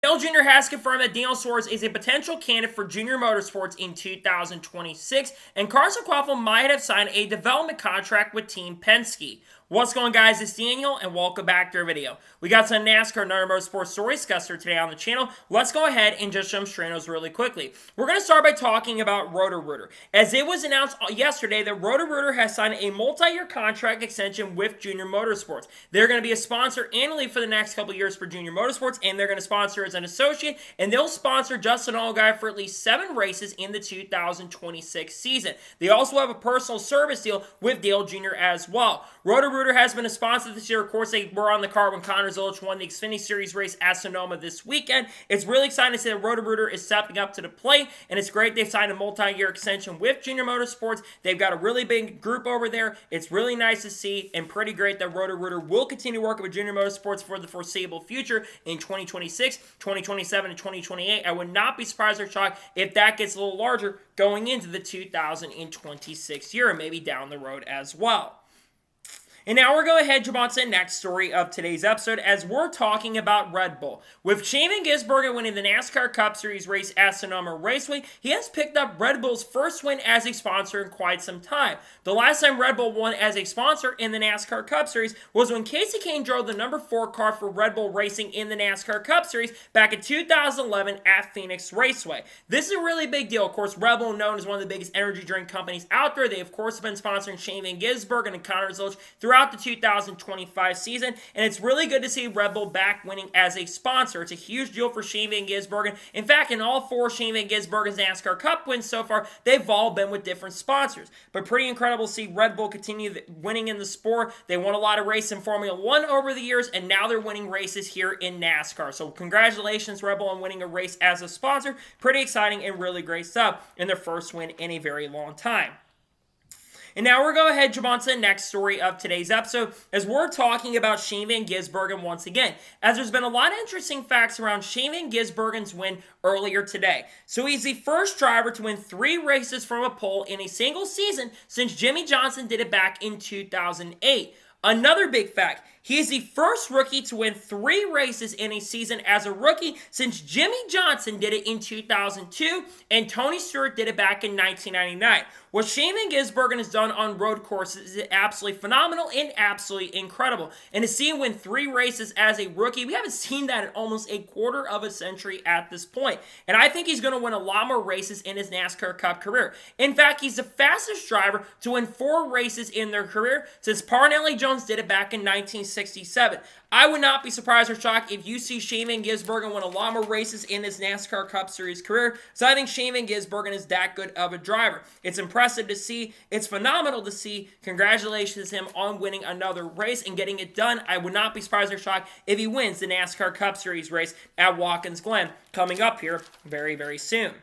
Dale Jr. has confirmed that Daniel Suarez is a potential candidate for Junior Motorsports in 2026, and Carson Kvapil might have signed a development contract with Team Penske. What's going on, guys? It's Daniel, and welcome back to our video. We got some NASCAR and other motorsports stories discussed here today on the channel. Let's go ahead and just jump straight on those really quickly. We're going to start by talking about Rotorooer. As it was announced yesterday that Rotorooer has signed a multi-year contract extension with Junior Motorsports. They're going to be a sponsor annually for the next couple years for Junior Motorsports, and they're going to sponsor as an associate, and they'll sponsor Justin Allgaier for at least 7 races in the 2026 season. They also have a personal service deal with Dale Jr. as well. Rotorooer has been a sponsor this year. Of course, they were on the car when Zilch won the Xfinity Series race at Sonoma this weekend. It's really exciting to see that Rotorooer is stepping up to the plate, and it's great they've signed a multi-year extension with Junior Motorsports. They've got a really big group over there. It's really nice to see, and pretty great that Rotorooer will continue working with Junior Motorsports for the foreseeable future in 2026, 2027, and 2028. I would not be surprised or shocked if that gets a little larger going into the 2026 year, and maybe down the road as well. And now we're going to head on to the next story of today's episode as we're talking about Red Bull. With Shaman Gizburgen winning the NASCAR Cup Series race at Sonoma Raceway, he has picked up Red Bull's first win as a sponsor in quite some time. The last time Red Bull won as a sponsor in the NASCAR Cup Series was when Kasey Kahne drove the number 4 car for Red Bull Racing in the NASCAR Cup Series back in 2011 at Phoenix Raceway. This is a really big deal. Of course, Red Bull, known as one of the biggest energy drink companies out there, they of course have been sponsoring Shaman Gizburgen and Zilch throughout the 2025 season, and it's really good to see Red Bull back winning as a sponsor. It's a huge deal for Shaman Gizburgen. In fact, in all 4 Shaman Gizburgen's NASCAR Cup wins so far, they've all been with different sponsors. But pretty incredible to see Red Bull continue winning in the sport. They won a lot of races in Formula 1 over the years, and now they're winning races here in NASCAR. So congratulations, Red Bull, on winning a race as a sponsor. Pretty exciting and really great stuff in their first win in a very long time. And now we're going to head on to the next story of today's episode as we're talking about Shaman Gizburgen once again, as there's been a lot of interesting facts around Shaman Gizburgen's win earlier today. So he's the first driver to win 3 races from a pole in a single season since Jimmie Johnson did it back in 2008. Another big fact, he is the first rookie to win 3 races in a season as a rookie since Jimmie Johnson did it in 2002 and Tony Stewart did it back in 1999. What Shaman Gizburgen has done on road courses is absolutely phenomenal and absolutely incredible. And to see him win 3 races as a rookie, we haven't seen that in almost a quarter of a century at this point. And I think he's going to win a lot more races in his NASCAR Cup career. In fact, he's the fastest driver to win 4 races in their career since Parnelli Jones did it back in 1967. I would not be surprised or shocked if you see Shaman Gizburgen win a lot more races in his NASCAR Cup Series career. So I think Shaman Gizburgen is that good of a driver. It's impressive to see. It's phenomenal to see. Congratulations to him on winning another race and getting it done. I would not be surprised or shocked if he wins the NASCAR Cup Series race at Watkins Glen coming up here very, very soon.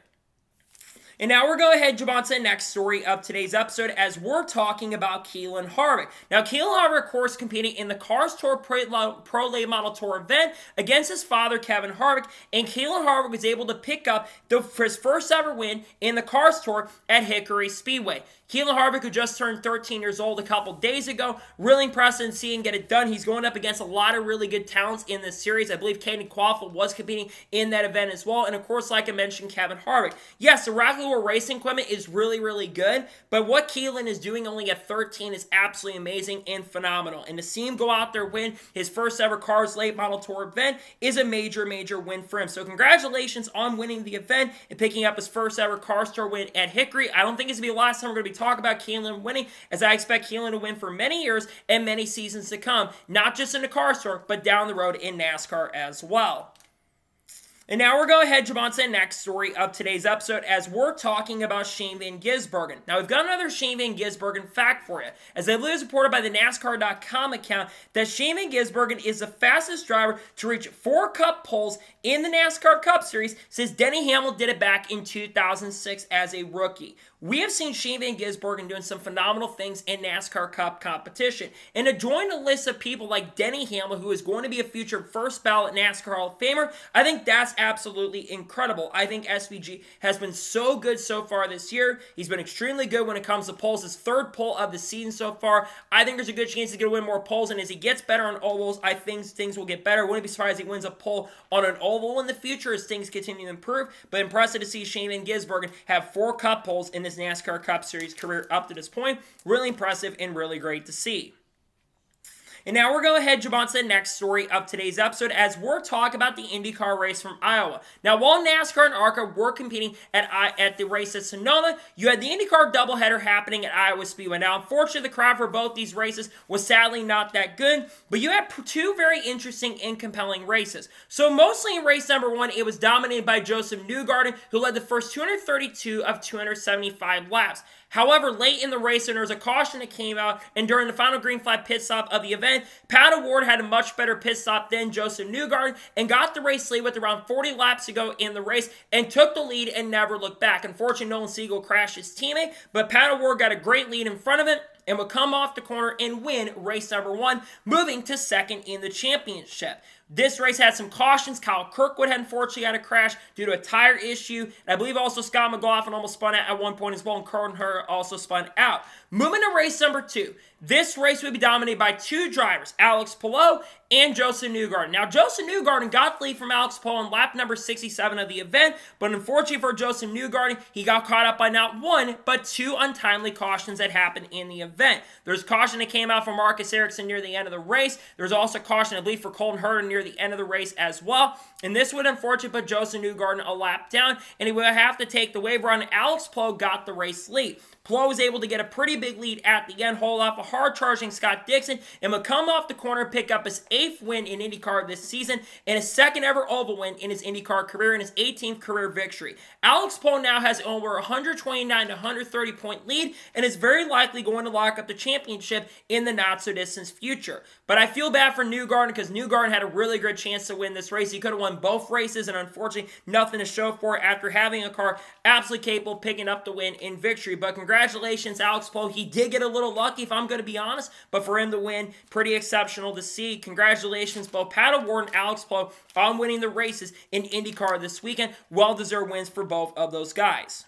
And now we're going to head on to the next story of today's episode as we're talking about Keelin Harvick. Now, Keelin Harvick, of course, competing in the Cars Tour Pro Late Model Tour event against his father, Kevin Harvick, and Keelin Harvick was able to pick up his first ever win in the Cars Tour at Hickory Speedway. Keelin Harvick, who just turned 13 years old a couple days ago, really impressive to see him get it done. He's going up against a lot of really good talents in this series. I believe Carson Kvapil was competing in that event as well. And of course, like I mentioned, Kevin Harvick. Yes, the Rotorooer racing equipment is really, really good, but what Keelin is doing only at 13 is absolutely amazing and phenomenal. And to see him go out there win his first ever Cars Late Model Tour event is a major, major win for him. So congratulations on winning the event and picking up his first ever Cars Tour win at Hickory. I don't think it's going to be the last time we're going to be talking about Keelin winning, as I expect Keelin to win for many years and many seasons to come, not just in the Cars Tour, but down the road in NASCAR as well. And now we're going to head on to the next story of today's episode as we're talking about Shaman Gizburgen. Now, we've got another Shaman Gizburgen fact for you, as I believe it's reported by the NASCAR.com account that Shaman Gizburgen is the fastest driver to reach 4 Cup poles in the NASCAR Cup Series since Denny Hamlin did it back in 2006 as a rookie. We have seen Shaman Gizburgen doing some phenomenal things in NASCAR Cup competition. And to join a list of people like Denny Hamlin, who is going to be a future first ballot NASCAR Hall of Famer, I think that's absolutely incredible. I think SVG has been so good so far this year. He's been extremely good when it comes to poles. His third pole of the season so far. I think there's a good chance he's going to win more poles, and as he gets better on ovals, I think things will get better. Wouldn't be surprised if he wins a pole on an oval in the future as things continue to improve, but impressive to see Shaman Gizburgen have 4 Cup poles in his NASCAR Cup Series career up to this point. Really impressive and really great to see. And now we're going to jump on to the next story of today's episode as we're talking about the IndyCar race from Iowa. Now, while NASCAR and Arca were competing at the race at Sonoma, you had the IndyCar doubleheader happening at Iowa Speedway. Now, unfortunately, the crowd for both these races was sadly not that good, but you had 2 very interesting and compelling races. So, mostly in race number 1, it was dominated by Joseph Newgarden, who led the first 232 of 275 laps. However, late in the race, there was a caution that came out, and during the final green flag pit stop of the event, Pat O'Ward had a much better pit stop than Joseph Newgarden and got the race lead with around 40 laps to go in the race and took the lead and never looked back. Unfortunately, Nolan Siegel crashed his teammate, but Pat O'Ward got a great lead in front of him and would come off the corner and win race number 1, moving to second in the championship. This race had some cautions. Kyle Kirkwood had unfortunately had a crash due to a tire issue. And I believe also Scott McLaughlin almost spun out at one point as well, and Carlton Hurd also spun out. Moving to race number 2. This race would be dominated by 2 drivers, Alex Palou and Joseph Newgarden. Now, Joseph Newgarden got the lead from Alex Palou on lap number 67 of the event, but unfortunately for Joseph Newgarden, he got caught up by not 1, but 2 untimely cautions that happened in the event. There's caution that came out from Marcus Ericsson near the end of the race. There's also caution, I believe, for Colton Herta near the end of the race as well. And this would unfortunately put Joseph Newgarden a lap down, and he would have to take the waiver on. Alex Palou got the race lead. Palou was able to get a pretty big lead at the end, hold off a hard-charging Scott Dixon, and would come off the corner, pick up his 8th win in IndyCar this season, and his 2nd ever oval win in his IndyCar career, and his 18th career victory. Alex Palou now has over 129 to 130 point lead, and is very likely going to lock up the championship in the not-so-distant future. But I feel bad for Newgarden, because Newgarden had a really good chance to win this race. He could have won both races, and unfortunately, nothing to show for it after having a car absolutely capable of picking up the win in victory. But congratulations, Alex Palou. He did get a little lucky, if I'm going to be honest, but for him to win, pretty exceptional to see. Congratulations, both Pat O'Ward and Alex Palou on winning the races in IndyCar this weekend. Well-deserved wins for both of those guys.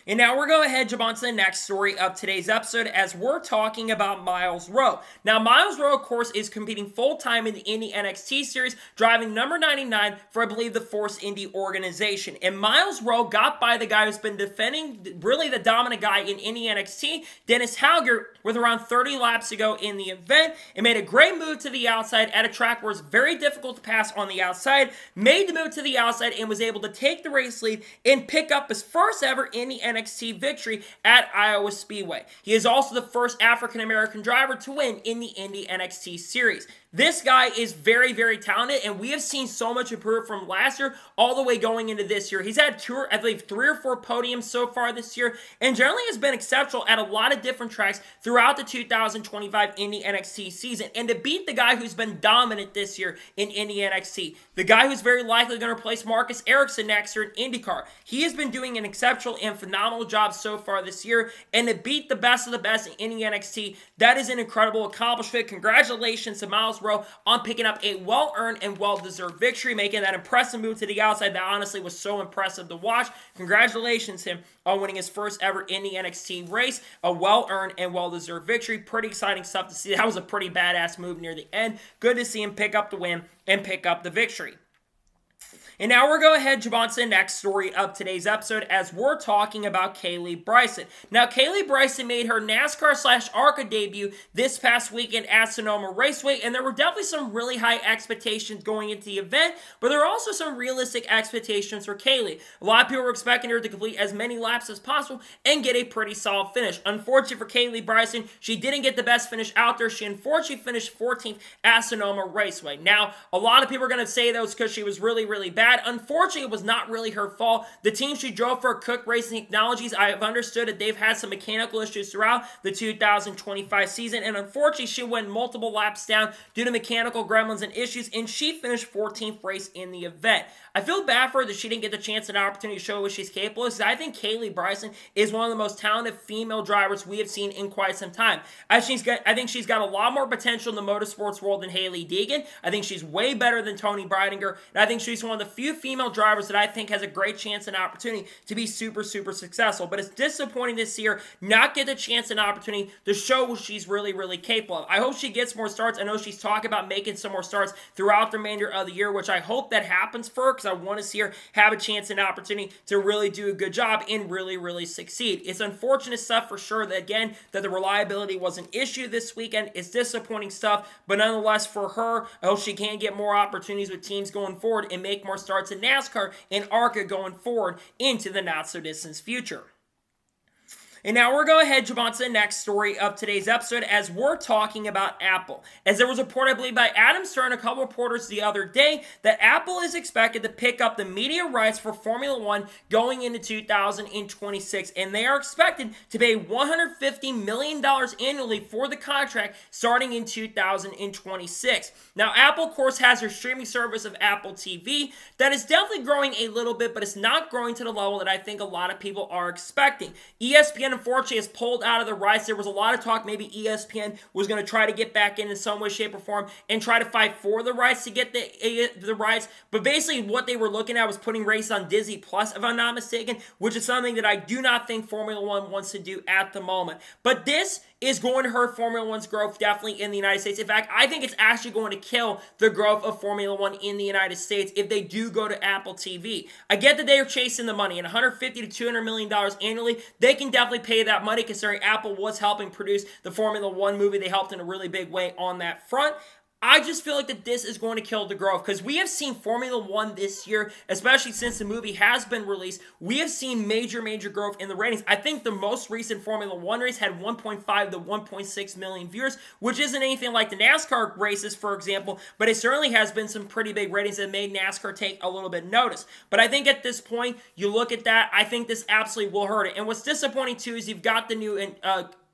And now we're going to jump on to the next story of today's episode as we're talking about Myles Rowe. Now, Myles Rowe, of course, is competing full-time in the Indy NXT Series, driving number 99 for, I believe, the Force Indy organization. And Myles Rowe got by the guy who's been defending, really the dominant guy in Indy NXT, Dennis Hauger, with around 30 laps to go in the event, and made a great move to the outside at a track where it's very difficult to pass on the outside, made the move to the outside, and was able to take the race lead and pick up his first ever Indy NXT victory at Iowa Speedway. He is also the first African-American driver to win in the Indy NXT Series. This guy is very, very talented, and we have seen so much improvement from last year all the way going into this year. He's had, I believe, 3 or 4 podiums so far this year, and generally has been exceptional at a lot of different tracks throughout the 2025 Indy NXT season. And to beat the guy who's been dominant this year in Indy NXT, the guy who's very likely going to replace Marcus Ericsson next year in IndyCar, he has been doing an exceptional and phenomenal job so far this year, and to beat the best of the best in Indy NXT, that is an incredible accomplishment. Congratulations to Myles Rowe on picking up a well-earned and well-deserved victory, making that impressive move to the outside that honestly was so impressive to watch. Congratulations to him on winning his first ever Indy NXT race, a well-earned and well-deserved victory. Pretty exciting stuff to see. That was a pretty badass move near the end. Good to see him pick up the win and pick up the victory. And now we're going to jump on to the next story of today's episode as we're talking about Kaylee Bryson. Now, Kaylee Bryson made her NASCAR/ARCA debut this past weekend at Sonoma Raceway, and there were definitely some really high expectations going into the event, but there are also some realistic expectations for Kaylee. A lot of people were expecting her to complete as many laps as possible and get a pretty solid finish. Unfortunately for Kaylee Bryson, she didn't get the best finish out there. She unfortunately finished 14th at Sonoma Raceway. Now, a lot of people are going to say that was because she was really, really bad. Unfortunately, it was not really her fault. The team she drove for, Cook Racing Technologies, I have understood that they've had some mechanical issues throughout the 2025 season, and unfortunately, she went multiple laps down due to mechanical gremlins and issues, and she finished 14th race in the event. I feel bad for her that she didn't get the chance and opportunity to show what she's capable of, because I think Kaylee Bryson is one of the most talented female drivers we have seen in quite some time. I think she's got a lot more potential in the motorsports world than Hailie Deegan. I think she's way better than Tony Breidinger, and I think she's one one of the few female drivers that I think has a great chance and opportunity to be super successful. But it's disappointing to see her not get the chance and opportunity to show what she's really capable of. I hope she gets more starts. I know she's talking about making some more starts throughout the remainder of the year, which I hope that happens for her because I want to see her have a chance and opportunity to really do a good job and really succeed. It's unfortunate stuff for sure that, again, that the reliability was an issue this weekend. It's disappointing stuff, but nonetheless for her, I hope she can get more opportunities with teams going forward and make more starts in NASCAR and Arca going forward into the not-so-distant future. And now we're going to head jump on to the next story of today's episode as we're talking about Apple. As there was a report, I believe, by Adam Stern and a couple reporters the other day that Apple is expected to pick up the media rights for Formula One going into 2026. And they are expected to pay $150 million annually for the contract starting in 2026. Now, Apple, of course, has their streaming service of Apple TV that is definitely growing a little bit, but it's not growing to the level that I think a lot of people are expecting. ESPN unfortunately has pulled out of the rights. There was a lot of talk maybe ESPN was going to try to get back in some way, shape, or form and try to fight for the rights to get the rights. But basically what they were looking at was putting races on Disney Plus, if I'm not mistaken, which is something that I do not think Formula One wants to do at the moment. But this is going to hurt Formula One's growth definitely in the United States. In fact, I think it's actually going to kill the growth of Formula One in the United States if they do go to Apple TV. I get that they are chasing the money, and $150 to $200 million annually, they can definitely pay that money considering Apple was helping produce the Formula One movie. They helped in a really big way on that front. I just feel like that this is going to kill the growth because we have seen Formula One this year, especially since the movie has been released. We have seen major growth in the ratings. I think the most recent Formula One race had 1.5 to 1.6 million viewers, which isn't anything like the NASCAR races, for example, but it certainly has been some pretty big ratings that made NASCAR take a little bit notice. But I think at this point, you look at that, I think this absolutely will hurt it. And what's disappointing too is you've got the new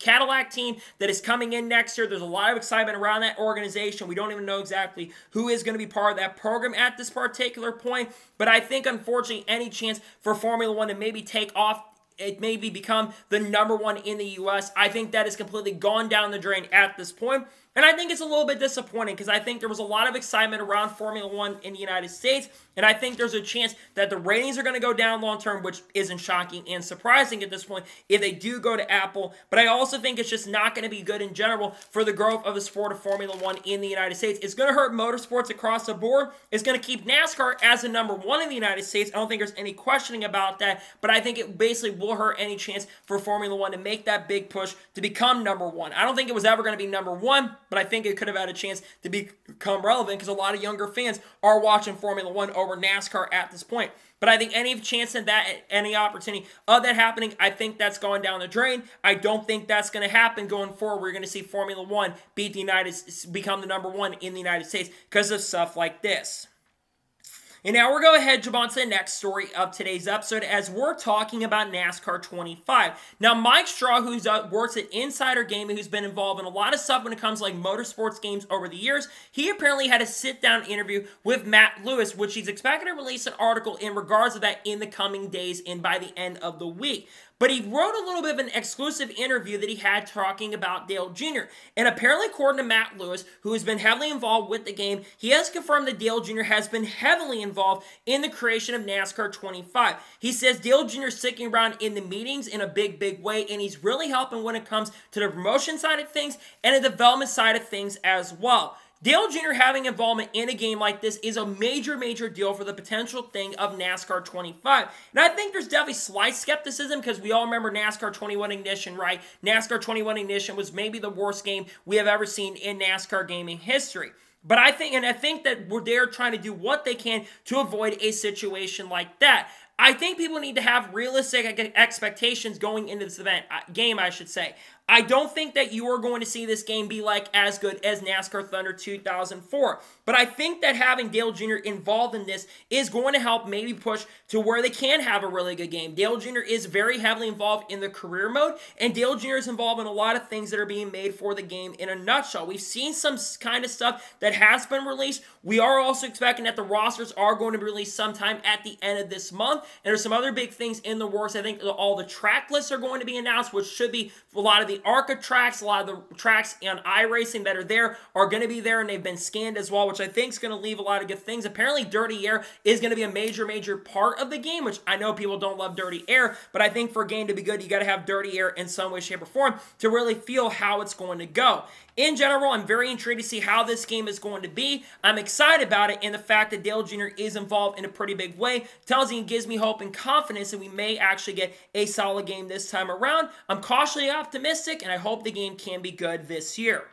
Cadillac team that is coming in next year. There's a lot of excitement around that organization. We don't even know exactly who is going to be part of that program at this particular point. But I think, unfortunately, any chance for Formula One to maybe take off, it maybe become the number one in the U.S., I think that is completely gone down the drain at this point. And I think it's a little bit disappointing because I think there was a lot of excitement around Formula One in the United States, and I think there's a chance that the ratings are going to go down long term, which isn't shocking and surprising at this point if they do go to Apple. But I also think it's just not going to be good in general for the growth of the sport of Formula One in the United States. It's going to hurt motorsports across the board. It's going to keep NASCAR as the number one in the United States. I don't think there's any questioning about that, but I think it basically will hurt any chance for Formula One to make that big push to become number one. I don't think it was ever going to be number one, but I think it could have had a chance to become relevant because a lot of younger fans are watching Formula One over NASCAR at this point. But I think any chance of that, any opportunity of that happening, I think that's going down the drain. I don't think that's going to happen going forward. We're going to see Formula One become the number one in the United States because of stuff like this. And now we're going to head jump on to the next story of today's episode as we're talking about NASCAR 25. Now, Mike Straw, who works at Insider Gaming, who's been involved in a lot of stuff when it comes to like motorsports games over the years, he apparently had a sit-down interview with Matt Lewis, which he's expected to release an article in regards to that in the coming days and by the end of the week. But he wrote a little bit of an exclusive interview that he had talking about Dale Jr. And apparently, according to Matt Lewis, who has been heavily involved with the game, he has confirmed that Dale Jr. has been heavily involved in the creation of NASCAR 25. He says Dale Jr. is sticking around in the meetings in a big way, and he's really helping when it comes to the promotion side of things and the development side of things as well. Dale Jr. having involvement in a game like this is a major deal for the potential thing of NASCAR 25. And I think there's definitely slight skepticism because we all remember NASCAR 21 Ignition, right? NASCAR 21 Ignition was maybe the worst game we have ever seen in NASCAR gaming history. But I think that they're trying to do what they can to avoid a situation like that. I think people need to have realistic expectations going into this game, I should say. I don't think that you are going to see this game be like as good as NASCAR Thunder 2004. But I think that having Dale Jr. involved in this is going to help maybe push to where they can have a really good game. Dale Jr. is very heavily involved in the career mode, and Dale Jr. is involved in a lot of things that are being made for the game in a nutshell. We've seen some kind of stuff that has been released. We are also expecting that the rosters are going to be released sometime at the end of this month. And there's some other big things in the works. I think all the track lists are going to be announced, which should be a lot of the Arca tracks, a lot of the tracks on iRacing that are there are going to be there, and they've been scanned as well, which I think is going to leave a lot of good things. Apparently, dirty air is going to be a major part of the game, which I know people don't love dirty air, but I think for a game to be good, you got to have dirty air in some way, shape, or form to really feel how it's going to go. In general, I'm very intrigued to see how this game is going to be. I'm excited about it, and the fact that Dale Jr. is involved in a pretty big way tells me and gives me hope and confidence that we may actually get a solid game this time around. I'm cautiously optimistic, and I hope the game can be good this year.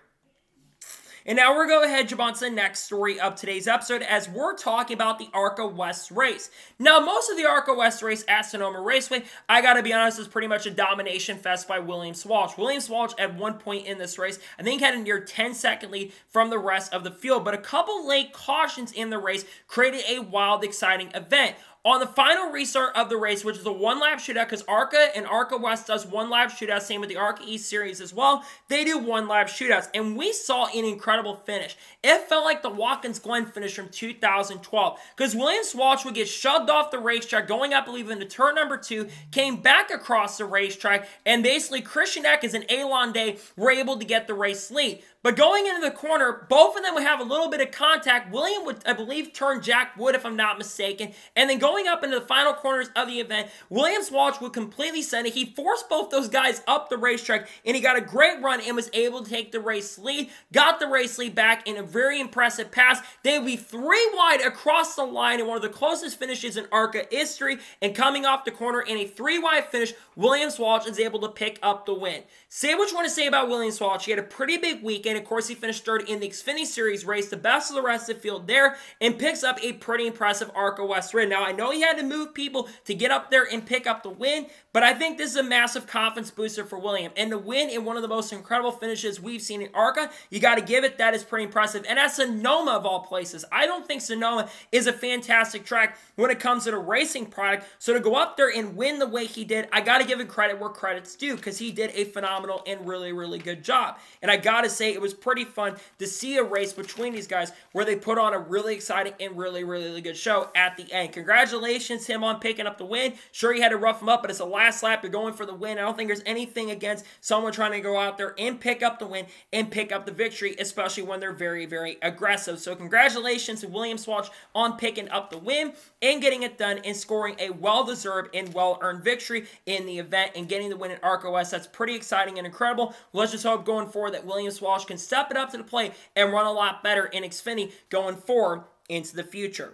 And now we're going to go ahead and jump on to the next story of today's episode as we're talking about the Arca West race. Now, most of the Arca West race at Sonoma Raceway, I got to be honest, is pretty much a domination fest by William Swalsh. William Swalsh at one point in this race, I think had a near 10-second lead from the rest of the field, but a couple late cautions in the race created a wild, exciting event. On the final restart of the race, which is a one-lap shootout, because Arca and Arca West does one-lap shootouts, same with the Arca East Series as well, they do one-lap shootouts, and we saw an incredible finish. It felt like the Watkins Glen finish from 2012, because William Swalsh would get shoved off the racetrack, going up, I believe, into turn number 2, came back across the racetrack, and basically Christian Eckes and Alon Day were able to get the race lead. But going into the corner, both of them would have a little bit of contact. William would, I believe, turn Jack Wood, if I'm not mistaken. And then going up into the final corners of the event, William Swalsh would completely send it. He forced both those guys up the racetrack, and he got a great run and was able to take the race lead. Got the race lead back in a very impressive pass. They would be 3 wide across the line in one of the closest finishes in Arca history. And coming off the corner in a 3 wide finish, William Swalsh is able to pick up the win. Say what you want to say about William Swalsh. He had a pretty big weekend. Of course, he finished third in the Xfinity Series race, the best of the rest of the field there, and picks up a pretty impressive Arca West win. Now, I know he had to move people to get up there and pick up the win, but I think this is a massive confidence booster for William. And to win in one of the most incredible finishes we've seen in Arca, you got to give it, that is pretty impressive. And at Sonoma, of all places, I don't think Sonoma is a fantastic track when it comes to the racing product. So to go up there and win the way he did, I got to give him credit where credit's due, because he did a phenomenal and really good job. And I got to say, it was pretty fun to see a race between these guys where they put on a really exciting and really good show at the end. Congratulations to him on picking up the win. Sure, he had to rough him up, but it's the last lap. You're going for the win. I don't think there's anything against someone trying to go out there and pick up the win and pick up the victory, especially when they're very aggressive. So congratulations to William Swalsh on picking up the win and getting it done and scoring a well-deserved and well-earned victory in the event and getting the win at Arca West. That's pretty exciting and incredible. Let's just hope going forward that William Swalsh can step it up to the plate and run a lot better in Xfinity going forward into the future.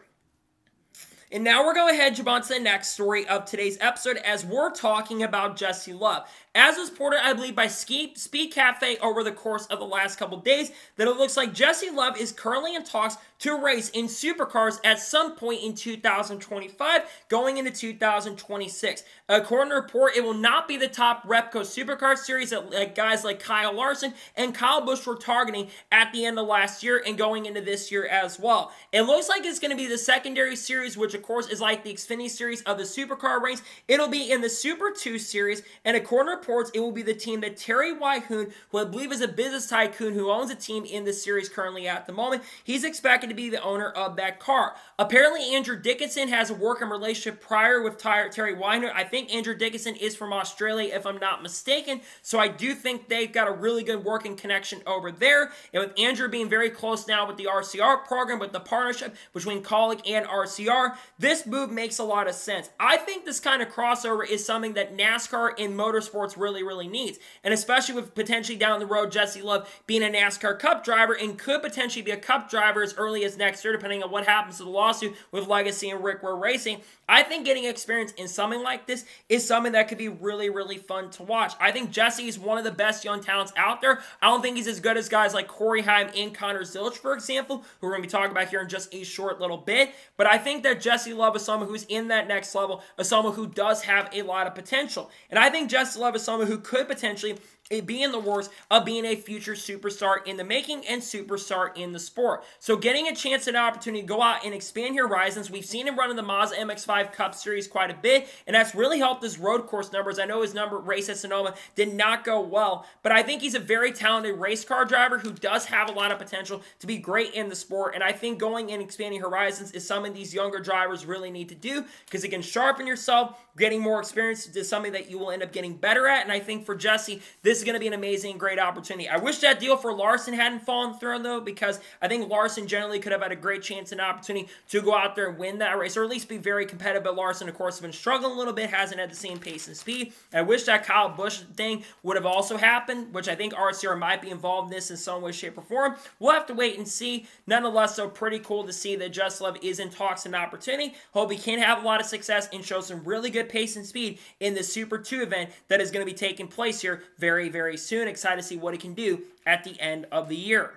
And now we're going to head on to the next story of today's episode as we're talking about Jesse Love. As was reported, I believe, by Speed Cafe over the course of the last couple days, that it looks like Jesse Love is currently in talks to race in Supercars at some point in 2025, going into 2026. According to the report, it will not be the top Repco Supercars series that guys like Kyle Larson and Kyle Busch were targeting at the end of last year and going into this year as well. It looks like it's going to be the secondary series, which of course is like the Xfinity series of the Supercar race. It'll be in the Super 2 series, and according to reports, it will be the team that Terry Wyhoon, who I believe is a business tycoon who owns a team in this series currently at the moment, he's expected to be the owner of that car. Apparently, Andrew Dickinson has a working relationship prior with Terry Wyhoon. I think Andrew Dickinson is from Australia, if I'm not mistaken, so I do think they've got a really good working connection over there. And with Andrew being very close now with the RCR program, with the partnership between Kaulig and RCR, this move makes a lot of sense. I think this kind of crossover is something that NASCAR and motorsports really needs. And especially with potentially down the road Jesse Love being a NASCAR Cup driver and could potentially be a Cup driver as early as next year, depending on what happens to the lawsuit with Legacy and Rick Ware Racing. I think getting experience in something like this is something that could be really fun to watch. I think Jesse is one of the best young talents out there. I don't think he's as good as guys like Corey Heim and Connor Zilch, for example, who we're going to be talking about here in just a short little bit. But I think that Jesse Love is someone who's in that next level, is someone who does have a lot of potential. And I think Jesse Love is someone who could potentially it be in the works of being a future superstar in the making and superstar in the sport. So getting a chance and opportunity to go out and expand your horizons. We've seen him run in the Mazda MX-5 Cup Series quite a bit, and that's really helped his road course numbers. I know his race at Sonoma did not go well, but I think he's a very talented race car driver who does have a lot of potential to be great in the sport, and I think going and expanding horizons is something these younger drivers really need to do because it can sharpen yourself. Getting more experience is something that you will end up getting better at, and I think for Jesse, this is going to be an amazing, great opportunity. I wish that deal for Larson hadn't fallen through, though, because I think Larson generally could have had a great chance and opportunity to go out there and win that race, or at least be very competitive, but Larson, of course, has been struggling a little bit, hasn't had the same pace and speed. I wish that Kyle Busch thing would have also happened, which I think RCR might be involved in this in some way, shape, or form. We'll have to wait and see. Nonetheless, though, pretty cool to see that Just Love is in talks and opportunity. Hope he can have a lot of success and show some really good pace and speed in the Super 2 event that is going to be taking place here very, very soon. Excited to see what he can do at the end of the year.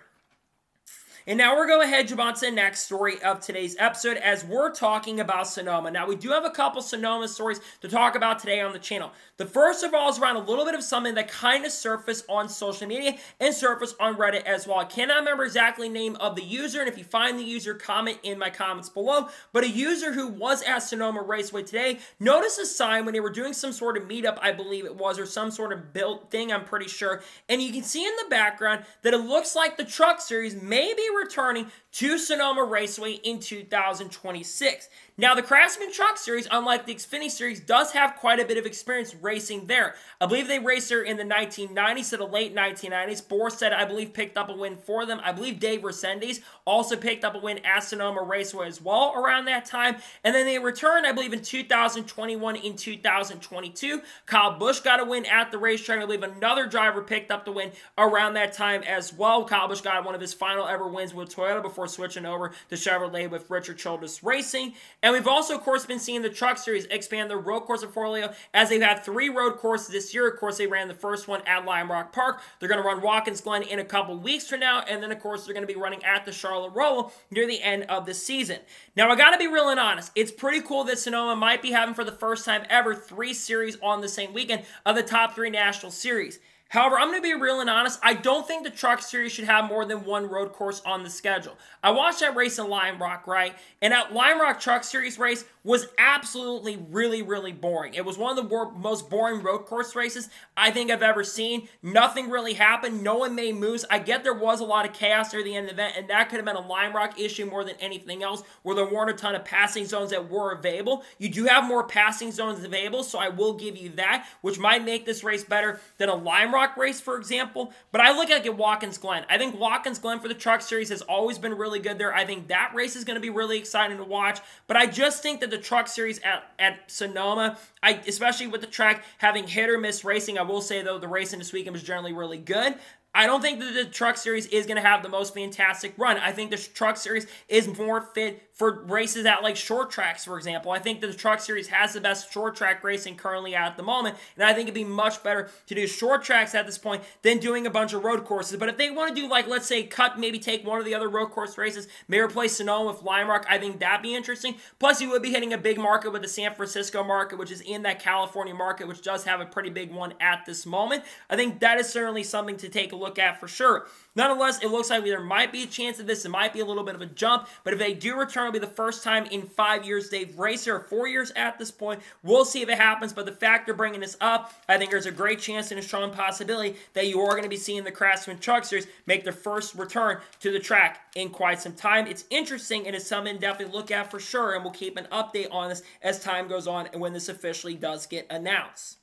And now we're going to head on to the next story of today's episode as we're talking about Sonoma. Now, we do have a couple Sonoma stories to talk about today on the channel. The first of all is around a little bit of something that kind of surfaced on social media and surfaced on Reddit as well. I cannot remember exactly the name of the user, and if you find the user, comment in my comments below. But a user who was at Sonoma Raceway today noticed a sign when they were doing some sort of meetup, I believe it was, or some sort of built thing, I'm pretty sure. And you can see in the background that it looks like the Truck Series may be returning to Sonoma Raceway in 2026. Now, the Craftsman Truck Series, unlike the Xfinity Series, does have quite a bit of experience racing there. I believe they raced there in the 1990s to the late 1990s. Borstead, I believe, picked up a win for them. I believe Dave Resendiz also picked up a win at Sonoma Raceway as well around that time. And then they returned, I believe, in 2021, in 2022. Kyle Busch got a win at the racetrack. I believe another driver picked up the win around that time as well. Kyle Busch got one of his final ever wins with Toyota before switching over to Chevrolet with Richard Childress Racing. And we've also, of course, been seeing the Truck Series expand their road course portfolio as they've had 3 road courses this year. Of course, they ran the first one at Lime Rock Park. They're going to run Watkins Glen in a couple weeks from now. And then, of course, they're going to be running at the Charlotte Roval near the end of the season. Now, I got to be real and honest. It's pretty cool that Sonoma might be having, for the first time ever, 3 series on the same weekend of the top 3 national series. However, I'm going to be real and honest. I don't think the Truck Series should have more than 1 road course on the schedule. I watched that race in Lime Rock, right? And that Lime Rock Truck Series race was absolutely really, really boring. It was one of the most boring road course races I think I've ever seen. Nothing really happened. No one made moves. I get there was a lot of chaos near the end of the event, and that could have been a Lime Rock issue more than anything else, where there weren't a ton of passing zones that were available. You do have more passing zones available, so I will give you that, which might make this race better than a Lime Rock race, for example. But I look at Watkins Glen. I think Watkins Glen for the Truck Series has always been really good there. I think that race is going to be really exciting to watch. But I just think that the Truck Series at Sonoma, especially with the track having hit or miss racing, I will say, though, the racing this weekend was generally really good. I don't think that the Truck Series is going to have the most fantastic run. I think the Truck Series is more fit for races at like short tracks, for example. I think that the Truck Series has the best short track racing currently at the moment, and I think it'd be much better to do short tracks at this point than doing a bunch of road courses. But if they want to do, like, let's say, maybe take one of the other road course races, maybe replace Sonoma with Lime Rock, I think that'd be interesting. Plus, you would be hitting a big market with the San Francisco market, which is in that California market, which does have a pretty big one at this moment. I think that is certainly something to take a look at for sure. Nonetheless, it looks like there might be a chance of this. It might be a little bit of a jump, but if they do return, it'll be the first time in 5 years they've raced, or 4 years at this point. We'll see if it happens, but the fact they're bringing this up, I think there's a great chance and a strong possibility that you are going to be seeing the Craftsman Truck Series make their first return to the track in quite some time. It's interesting, and it's something to definitely look at for sure, and we'll keep an update on this as time goes on and when this officially does get announced.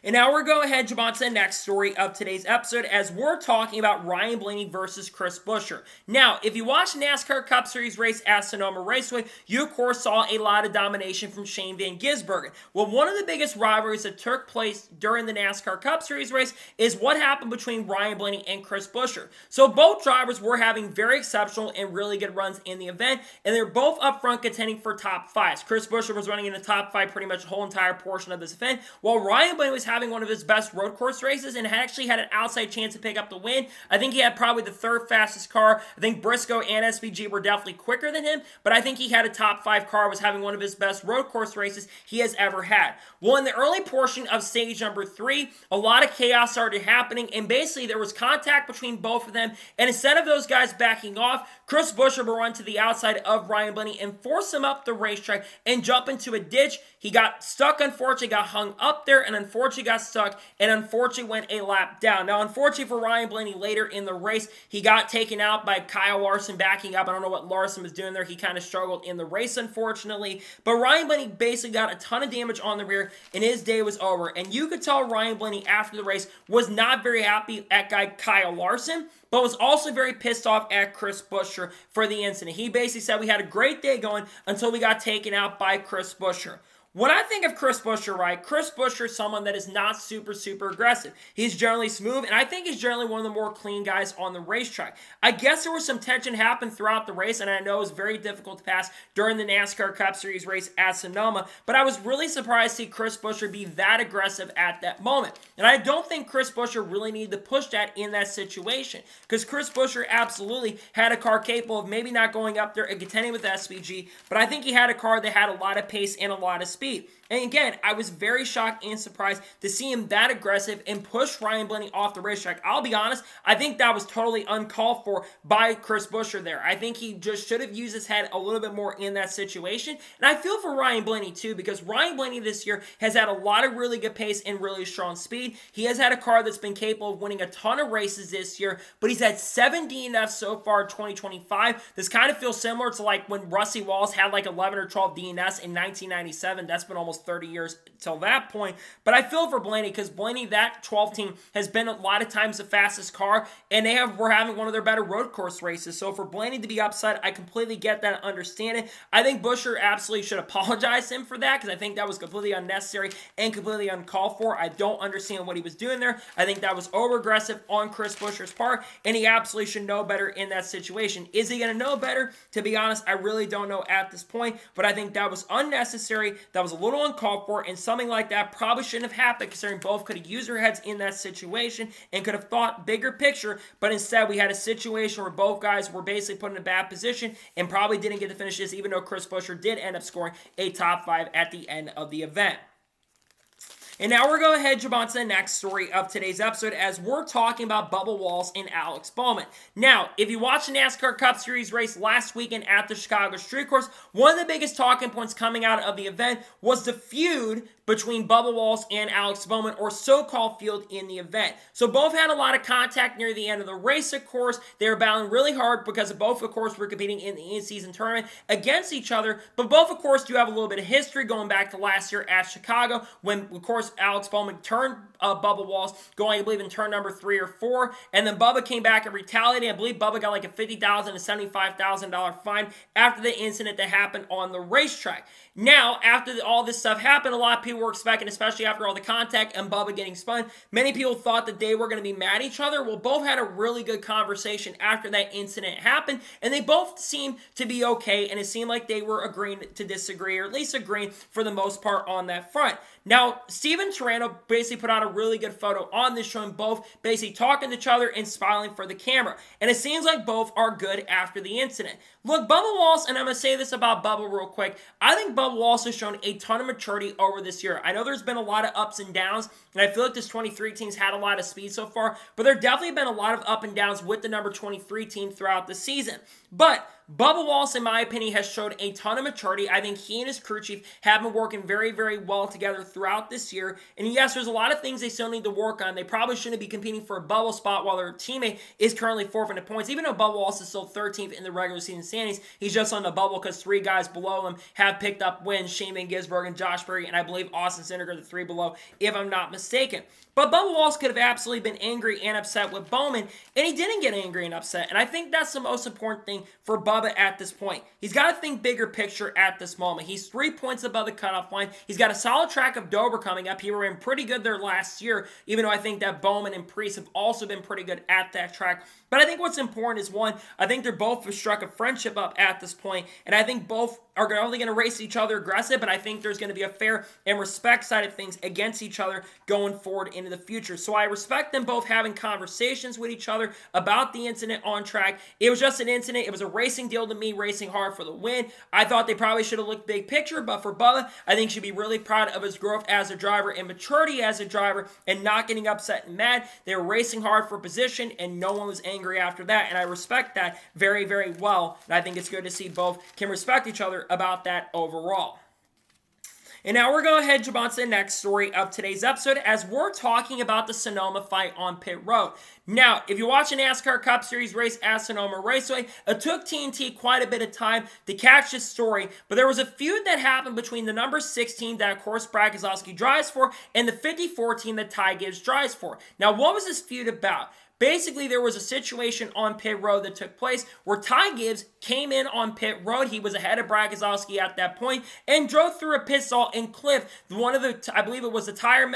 And now we're going to head on to the next story of today's episode as we're talking about Ryan Blaney versus Chris Buescher. Now, if you watched NASCAR Cup Series race at Sonoma Raceway, you of course saw a lot of domination from Shaman Gizburgen. Well, one of the biggest rivalries that took place during the NASCAR Cup Series race is what happened between Ryan Blaney and Chris Buescher. So both drivers were having very exceptional and really good runs in the event, and they're both up front contending for top 5s. Chris Buescher was running in the top 5 pretty much the whole entire portion of this event, while Ryan Blaney was having one of his best road course races and actually had an outside chance to pick up the win. I think he had probably the third fastest car. I think Briscoe and SVG were definitely quicker than him, but I think he had a top 5 car, was having one of his best road course races he has ever had. Well, in the early portion of stage number 3, a lot of chaos started happening, and basically there was contact between both of them, and instead of those guys backing off, Chris Buescher will run to the outside of Ryan Blaney and force him up the racetrack and jump into a ditch. He got stuck, unfortunately, got hung up there, and unfortunately got stuck, and unfortunately went a lap down. Now, unfortunately for Ryan Blaney, later in the race, he got taken out by Kyle Larson backing up. I don't know what Larson was doing there. He kind of struggled in the race, unfortunately. But Ryan Blaney basically got a ton of damage on the rear, and his day was over. And you could tell Ryan Blaney after the race was not very happy at guy Kyle Larson, but was also very pissed off at Chris Buescher for the incident. He basically said, we had a great day going until we got taken out by Chris Buescher. When I think of Chris Buescher, right, Chris Buescher is someone that is not super aggressive. He's generally smooth, and I think he's generally one of the more clean guys on the racetrack. I guess there was some tension happened throughout the race, and I know it was very difficult to pass during the NASCAR Cup Series race at Sonoma, but I was really surprised to see Chris Buescher be that aggressive at that moment. And I don't think Chris Buescher really needed to push that in that situation, because Chris Buescher absolutely had a car capable of maybe not going up there and contending with SVG, but I think he had a car that had a lot of pace and a lot of speed. And again, I was very shocked and surprised to see him that aggressive and push Ryan Blaney off the racetrack. I'll be honest, I think that was totally uncalled for by Chris Buescher there. I think he just should have used his head a little bit more in that situation. And I feel for Ryan Blaney too, because Ryan Blaney this year has had a lot of really good pace and really strong speed. He has had a car that's been capable of winning a ton of races this year, but he's had 7 DNFs so far in 2025. This kind of feels similar to like when Rusty Wallace had like 11 or 12 DNFs in 1997. That's been almost 30 years till that point. But I feel for Blaney, because Blaney, that 12 team, has been a lot of times the fastest car, and were having one of their better road course races. So for Blaney to be upset, I completely get that and understand it. I think Buescher absolutely should apologize to him for that, because I think that was completely unnecessary and completely uncalled for. I don't understand what he was doing there. I think that was over-aggressive on Chris Buescher's part, and he absolutely should know better in that situation. Is he going to know better? To be honest, I really don't know at this point, but I think that was unnecessary. That was a little uncalled for, and something like that probably shouldn't have happened, considering both could have used their heads in that situation and could have thought bigger picture, but instead we had a situation where both guys were basically put in a bad position and probably didn't get to finish this, even though Chris Buescher did end up scoring a top 5 at the end of the event. And now we're going to head jump on to the next story of today's episode, as we're talking about Bubba Wallace and Alex Bowman. Now, if you watched the NASCAR Cup Series race last weekend at the Chicago Street Course, one of the biggest talking points coming out of the event was the feud between Bubba Wallace and Alex Bowman, or so-called feud in the event. So both had a lot of contact near the end of the race, of course. They were battling really hard because both, of course, were competing in the in-season tournament against each other. But both, of course, do have a little bit of history going back to last year at Chicago, when, of course, Alex Bowman turned Bubba Wallace, going, I believe, in turn number 3 or 4. And then Bubba came back and retaliated. I believe Bubba got like a $50,000 to $75,000 fine after the incident that happened on the racetrack. Now, after all this stuff happened, a lot of people were expecting, especially after all the contact and Bubba getting spun, many people thought that they were going to be mad at each other. Well, both had a really good conversation after that incident happened, and they both seemed to be okay, and it seemed like they were agreeing to disagree, or at least agreeing for the most part on that front. Now, Steven Taranto basically put out a really good photo on this, showing both basically talking to each other and smiling for the camera. And it seems like both are good after the incident. Look, Bubba Wallace, and I'm going to say this about Bubba real quick, I think Bubba Wallace has shown a ton of maturity over this year. I know there's been a lot of ups and downs, and I feel like this 23 team's had a lot of speed so far, but there definitely been a lot of up and downs with the number 23 team throughout the season. But Bubba Wallace, in my opinion, has showed a ton of maturity. I think he and his crew chief have been working very, very well together throughout this year. And yes, there's a lot of things they still need to work on. They probably shouldn't be competing for a bubble spot while their teammate is currently 4th in the points. Even though Bubba Wallace is still 13th in the regular season standings, he's just on the bubble because 3 guys below him have picked up wins: Shaman Gizburgen, Josh Berry, and I believe Austin Cindric, the 3 below, if I'm not mistaken. But Bubba Wallace could have absolutely been angry and upset with Bowman, and he didn't get angry and upset. And I think that's the most important thing for Bubba at this point. He's got to think bigger picture at this moment. He's 3 points above the cutoff line. He's got a solid track of Dover coming up. He ran pretty good there last year, even though I think that Bowman and Priest have also been pretty good at that track. But I think what's important is, one, I think they're both struck a friendship up at this point, and I think both are only going to race each other aggressive, but I think there's going to be a fair and respect side of things against each other going forward into the future. So I respect them both having conversations with each other about the incident on track. It was just an incident. It was a racing deal to me, racing hard for the win. I thought they probably should have looked big picture, but for Bubba, I think he should be really proud of his growth as a driver and maturity as a driver and not getting upset and mad. They were racing hard for position, and no one was angry after that, and I respect that very, very well, and I think it's good to see both can respect each other about that overall. And now we're going to head on to the next story of today's episode as we're talking about the Sonoma fight on pit road. Now, if you watch a NASCAR Cup Series race at Sonoma Raceway, it took TNT quite a bit of time to catch this story, but there was a feud that happened between the number 16 that, of course, Brad Keselowski drives for and the 54 team that Ty Gibbs drives for. Now, what was this feud about? Basically, there was a situation on pit road that took place where Ty Gibbs came in on pit road. He was ahead of Brad Keselowski at that point and drove through a pit stall and clipped one of the, I believe it was the tire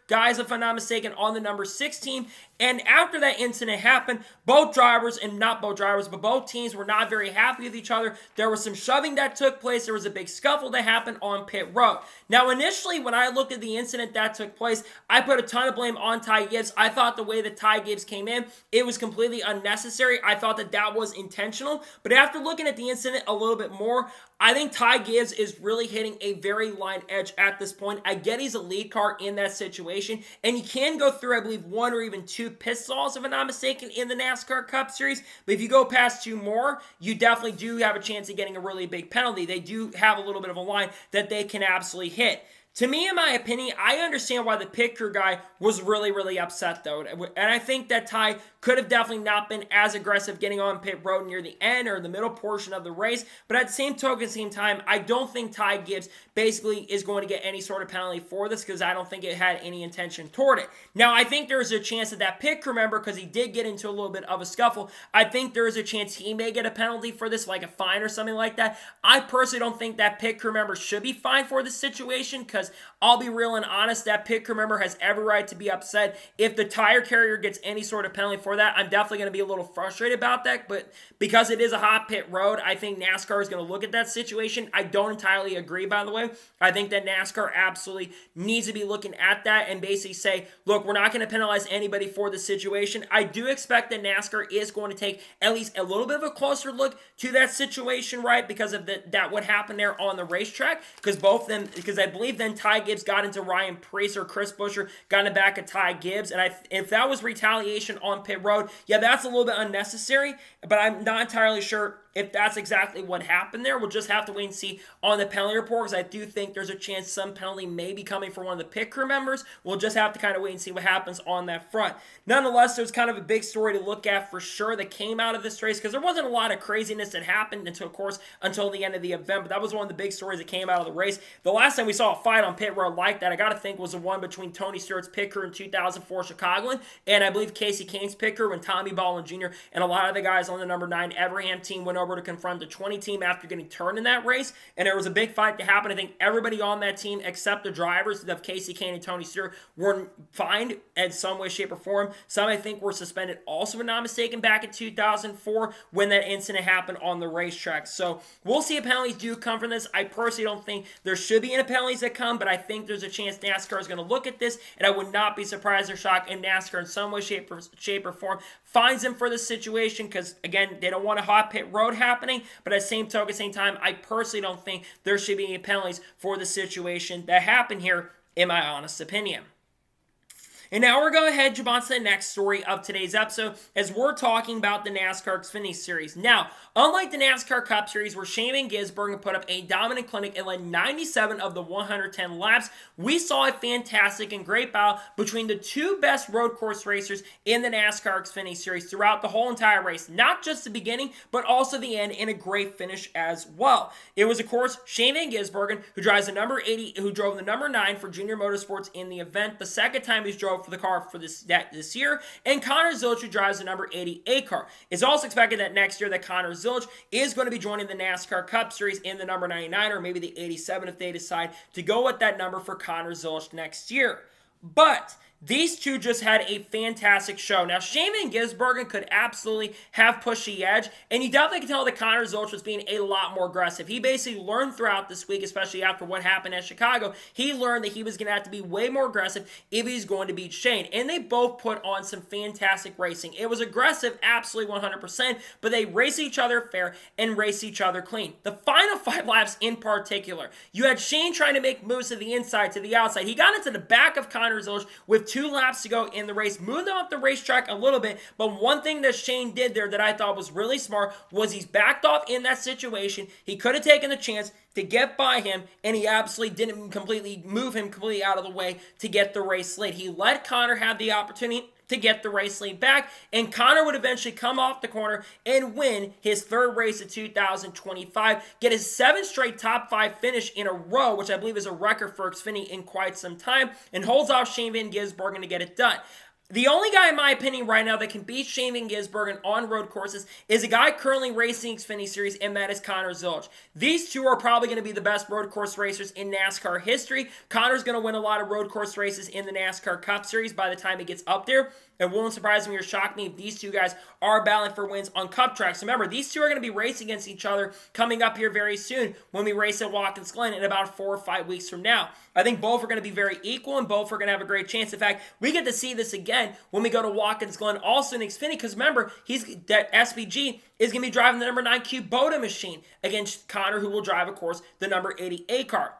guys, if I'm not mistaken, on the number 16. And after that incident happened, both teams were not very happy with each other. There was some shoving that took place. There was a big scuffle that happened on pit road. Now, initially, when I looked at the incident that took place, I put a ton of blame on Ty Gibbs. I thought the way that Ty Gibbs came in, it was completely unnecessary. I thought that was intentional. But after looking at the incident a little bit more, I think Ty Gibbs is really hitting a very line edge at this point. I get he's a lead car in that situation, and he can go through, I believe, one or even two pit stalls, if I'm not mistaken, in the NASCAR Cup Series. But if you go past two more, you definitely do have a chance of getting a really big penalty. They do have a little bit of a line that they can absolutely hit. To me, in my opinion, I understand why the pit crew guy was really, really upset, though. And I think that Ty could have definitely not been as aggressive getting on pit road near the end or the middle portion of the race. But at the same token, same time, I don't think Ty Gibbs basically is going to get any sort of penalty for this because I don't think it had any intention toward it. Now, I think there's a chance that pit crew member, because he did get into a little bit of a scuffle, I think there is a chance he may get a penalty for this, like a fine or something like that. I personally don't think that pit crew member should be fined for this situation because I'll be real and honest, that pit crew member has every right to be upset. If the tire carrier gets any sort of penalty for that, I'm definitely going to be a little frustrated about that, but because it is a hot pit road, I think NASCAR is going to look at that situation. I don't entirely agree, by the way. I think that NASCAR absolutely needs to be looking at that and basically say, look, we're not going to penalize anybody for the situation. I do expect that NASCAR is going to take at least a little bit of a closer look to that situation, right, because of that what happened there on the racetrack, because I believe then Ty Gibbs got into Ryan Preece or Chris Buescher, got in the back of Ty Gibbs, and if that was retaliation on pit road, yeah, that's a little bit unnecessary, but I'm not entirely sure if that's exactly what happened there. We'll just have to wait and see on the penalty report, because I do think there's a chance some penalty may be coming for one of the pit crew members. We'll just have to kind of wait and see what happens on that front. Nonetheless, there's kind of a big story to look at for sure that came out of this race, because there wasn't a lot of craziness that happened until the end of the event, but that was one of the big stories that came out of the race. The last time we saw a fight on pit road like that, I got to think, was the one between Tony Stewart's pit crew in 2004 Chicagoland, and I believe Casey Kane's pit crew when Tommy Baldwin Jr. and a lot of the guys on the number 9 Everham team went over to confront the 20 team after getting turned in that race, and there was a big fight to happen. I think everybody on that team except the drivers of Casey Kane and Tony Stewart were fined in some way, shape, or form. Some, I think, were suspended also, if I'm not mistaken, back in 2004 when that incident happened on the racetrack. So we'll see if penalties do come from this. I personally don't think there should be any penalties that come, but I think there's a chance NASCAR is going to look at this, and I would not be surprised or shocked if NASCAR in some way, shape, or form fines them for this situation, because, again, they don't want a hot pit road happening, but at the same time, I personally don't think there should be any penalties for the situation that happened here, in my honest opinion. And now we're going to head on to the next story of today's episode as we're talking about the NASCAR Xfinity Series. Now, unlike the NASCAR Cup Series where Shaman Gizburgen put up a dominant clinic and led 97 of the 110 laps, we saw a fantastic and great battle between the two best road course racers in the NASCAR Xfinity Series throughout the whole entire race. Not just the beginning, but also the end, and a great finish as well. It was, of course, Shaman Gizburgen who drove the number 9 for Junior Motorsports in the event, the second time he's drove for the car for this year, and Connor Zilch, who drives the number 88 car. It's also expected that next year that Connor Zilch is going to be joining the NASCAR Cup Series in the number 99 or maybe the 87 if they decide to go with that number for Connor Zilch next year. But These two just had a fantastic show. Now, Shaman Gizburgen could absolutely have pushed the edge, and you definitely can tell that Connor Zilch was being a lot more aggressive. He basically learned throughout this week, especially after what happened at Chicago, he learned that he was going to have to be way more aggressive if he's going to beat Shane. And they both put on some fantastic racing. It was aggressive, absolutely 100%, but they raced each other fair and raced each other clean. The final 5 laps in particular, you had Shane trying to make moves to the inside, to the outside. He got into the back of Connor Zilch with 2 laps to go in the race, moved him up the racetrack a little bit, but one thing that Shane did there that I thought was really smart was he's backed off in that situation. He could have taken the chance to get by him, and he absolutely didn't completely move him completely out of the way to get the race lead. He let Connor have the opportunity to get the race lead back, and Connor would eventually come off the corner and win his 3rd race of 2025, get his 7th straight top 5 finish in a row, which I believe is a record for Xfinity in quite some time, and holds off Shaman Gizburgen to get it done. The only guy, in my opinion, right now that can beat Shaman Gizburgen on road courses is a guy currently racing Xfinity Series, and that is Connor Zilch. These two are probably going to be the best road course racers in NASCAR history. Connor's going to win a lot of road course races in the NASCAR Cup Series by the time he gets up there. It won't surprise me or shock me if these two guys are battling for wins on Cup tracks. Remember, these two are going to be racing against each other coming up here very soon when we race at Watkins Glen in about 4 or 5 weeks from now. I think both are going to be very equal, and both are going to have a great chance. In fact, we get to see this again when we go to Watkins Glen, also in Xfinity, because remember, that SVG is going to be driving the number 9 Kubota machine against Connor, who will drive, of course, the number 88 car.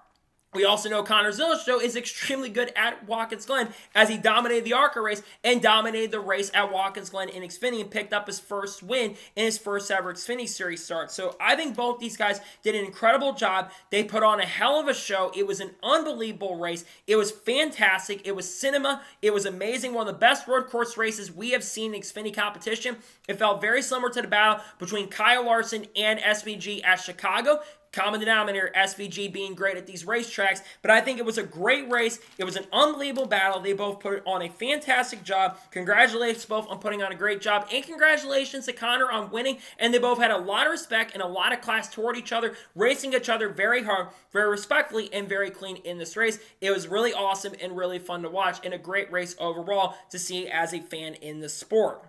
We also know Connor Zilch, though, is extremely good at Watkins Glen, as he dominated the Arca race and dominated the race at Watkins Glen in Xfinity and picked up his first win in his first ever Xfinity Series start. So I think both these guys did an incredible job. They put on a hell of a show. It was an unbelievable race. It was fantastic. It was cinema. It was amazing. One of the best road course races we have seen in Xfinity competition. It felt very similar to the battle between Kyle Larson and SVG at Chicago. Common denominator, SVG being great at these racetracks, but I think it was a great race. It was an unbelievable battle. They both put on a fantastic job. Congratulations both on putting on a great job, and congratulations to Connor on winning, and they both had a lot of respect and a lot of class toward each other, racing each other very hard, very respectfully, and very clean in this race. It was really awesome and really fun to watch, and a great race overall to see as a fan in the sport.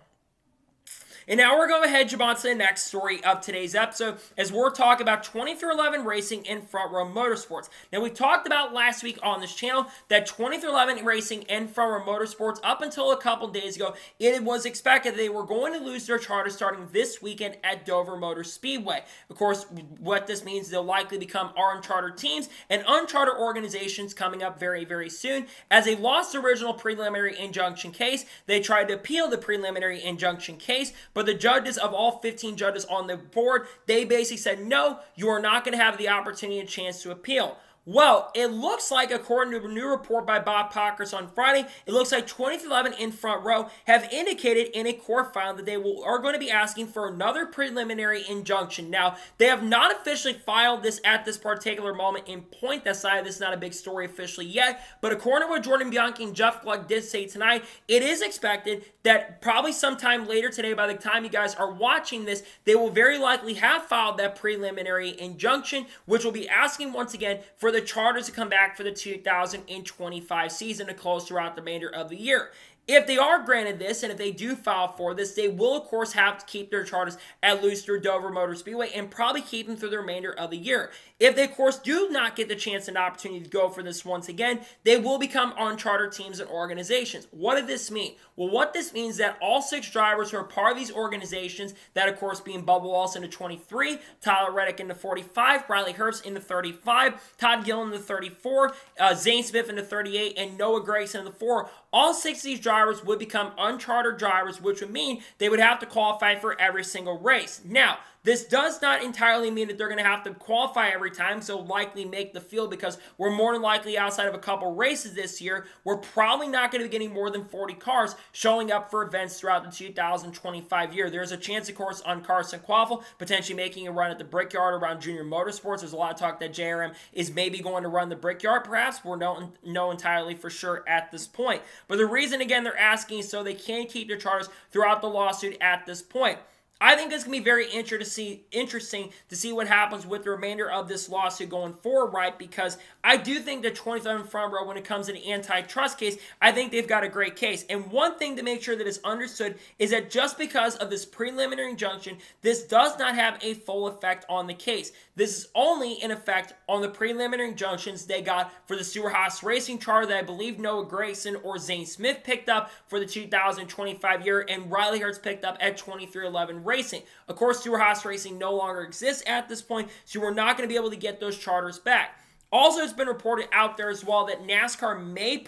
And now we're going to head on to the next story of today's episode, as we're talking about 20-11 racing in Front Row Motorsports. Now, we talked about last week on this channel that 20-11 racing in Front Row Motorsports, up until a couple days ago, it was expected they were going to lose their charter starting this weekend at Dover Motor Speedway. Of course, what this means, they'll likely become unchartered teams and unchartered organizations coming up very, very soon. As they lost the original preliminary injunction case, they tried to appeal the preliminary injunction case, but the judges, of all 15 judges on the board, they basically said, no, you are not going to have the opportunity and chance to appeal. Well, it looks like, according to a new report by Bob Pockers on Friday, it looks like 2011 in Front Row have indicated in a court filing that they are going to be asking for another preliminary injunction. Now, they have not officially filed this at this particular moment in point. That side, this is not a big story officially yet, but according to what Jordan Bianchi and Jeff Gluck did say tonight, it is expected that probably sometime later today, by the time you guys are watching this, they will very likely have filed that preliminary injunction, which will be asking once again for the charters to come back for the 2025 season to close throughout the remainder of the year. If they are granted this, and if they do file for this, they will, of course, have to keep their charters at least through Dover Motor Speedway and probably keep them through the remainder of the year. If they, of course, do not get the chance and opportunity to go for this once again, they will become unchartered teams and organizations. What did this mean? Well, what this means is that all 6 drivers who are part of these organizations, that, of course, being Bubba Wallace in the 23, Tyler Reddick in the 45, Riley Herbst in the 35, Todd Gillen in the 34, Zane Smith in the 38, and Noah Gragson in the 4, all 6 of these drivers would become unchartered drivers, which would mean they would have to qualify for every single race. Now, this does not entirely mean that they're going to have to qualify every time, so likely make the field, because we're more than likely, outside of a couple races this year, we're probably not going to be getting more than 40 cars showing up for events throughout the 2025 year. There's a chance, of course, on Carson Kvapil potentially making a run at the Brickyard around Junior Motorsports. There's a lot of talk that JRM is maybe going to run the Brickyard, perhaps. We don't know entirely for sure at this point. But the reason, again, they're asking is so they can keep their charters throughout the lawsuit at this point. I think it's going to be very interesting to see what happens with the remainder of this lawsuit going forward, right? Because I do think the 27 front row, when it comes to the antitrust case, I think they've got a great case. And one thing to make sure that is understood is that just because of this preliminary injunction, this does not have a full effect on the case. This is only in effect on the preliminary injunctions they got for the Suarez racing charter that I believe Noah Gragson or Zane Smith picked up for the 2025 year, and Riley Herbst picked up at 2311 Racing. Of course, Suarez Racing no longer exists at this point, so we're not going to be able to get those charters back. Also, it's been reported out there as well that NASCAR may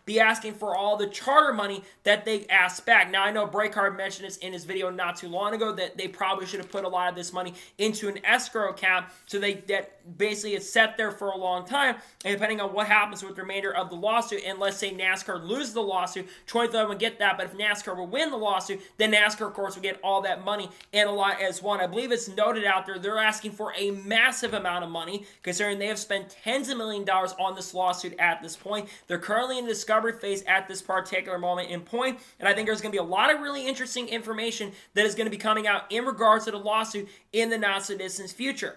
be asking for all the charter money that they asked back. Now, I know Breakard mentioned this in his video not too long ago that they probably should have put a lot of this money into an escrow account so that basically it's set there for a long time. And depending on what happens with the remainder of the lawsuit, and let's say NASCAR loses the lawsuit, 23 would get that. But if NASCAR will win the lawsuit, then NASCAR, of course, will get all that money and a lot as well. And I believe it's noted out there they're asking for a massive amount of money considering they have spent tens of millions of dollars on this lawsuit at this point. They're currently in the discovery phase at this particular moment in point, and I think there's going to be a lot of really interesting information that is going to be coming out in regards to the lawsuit in the not-so-distant future.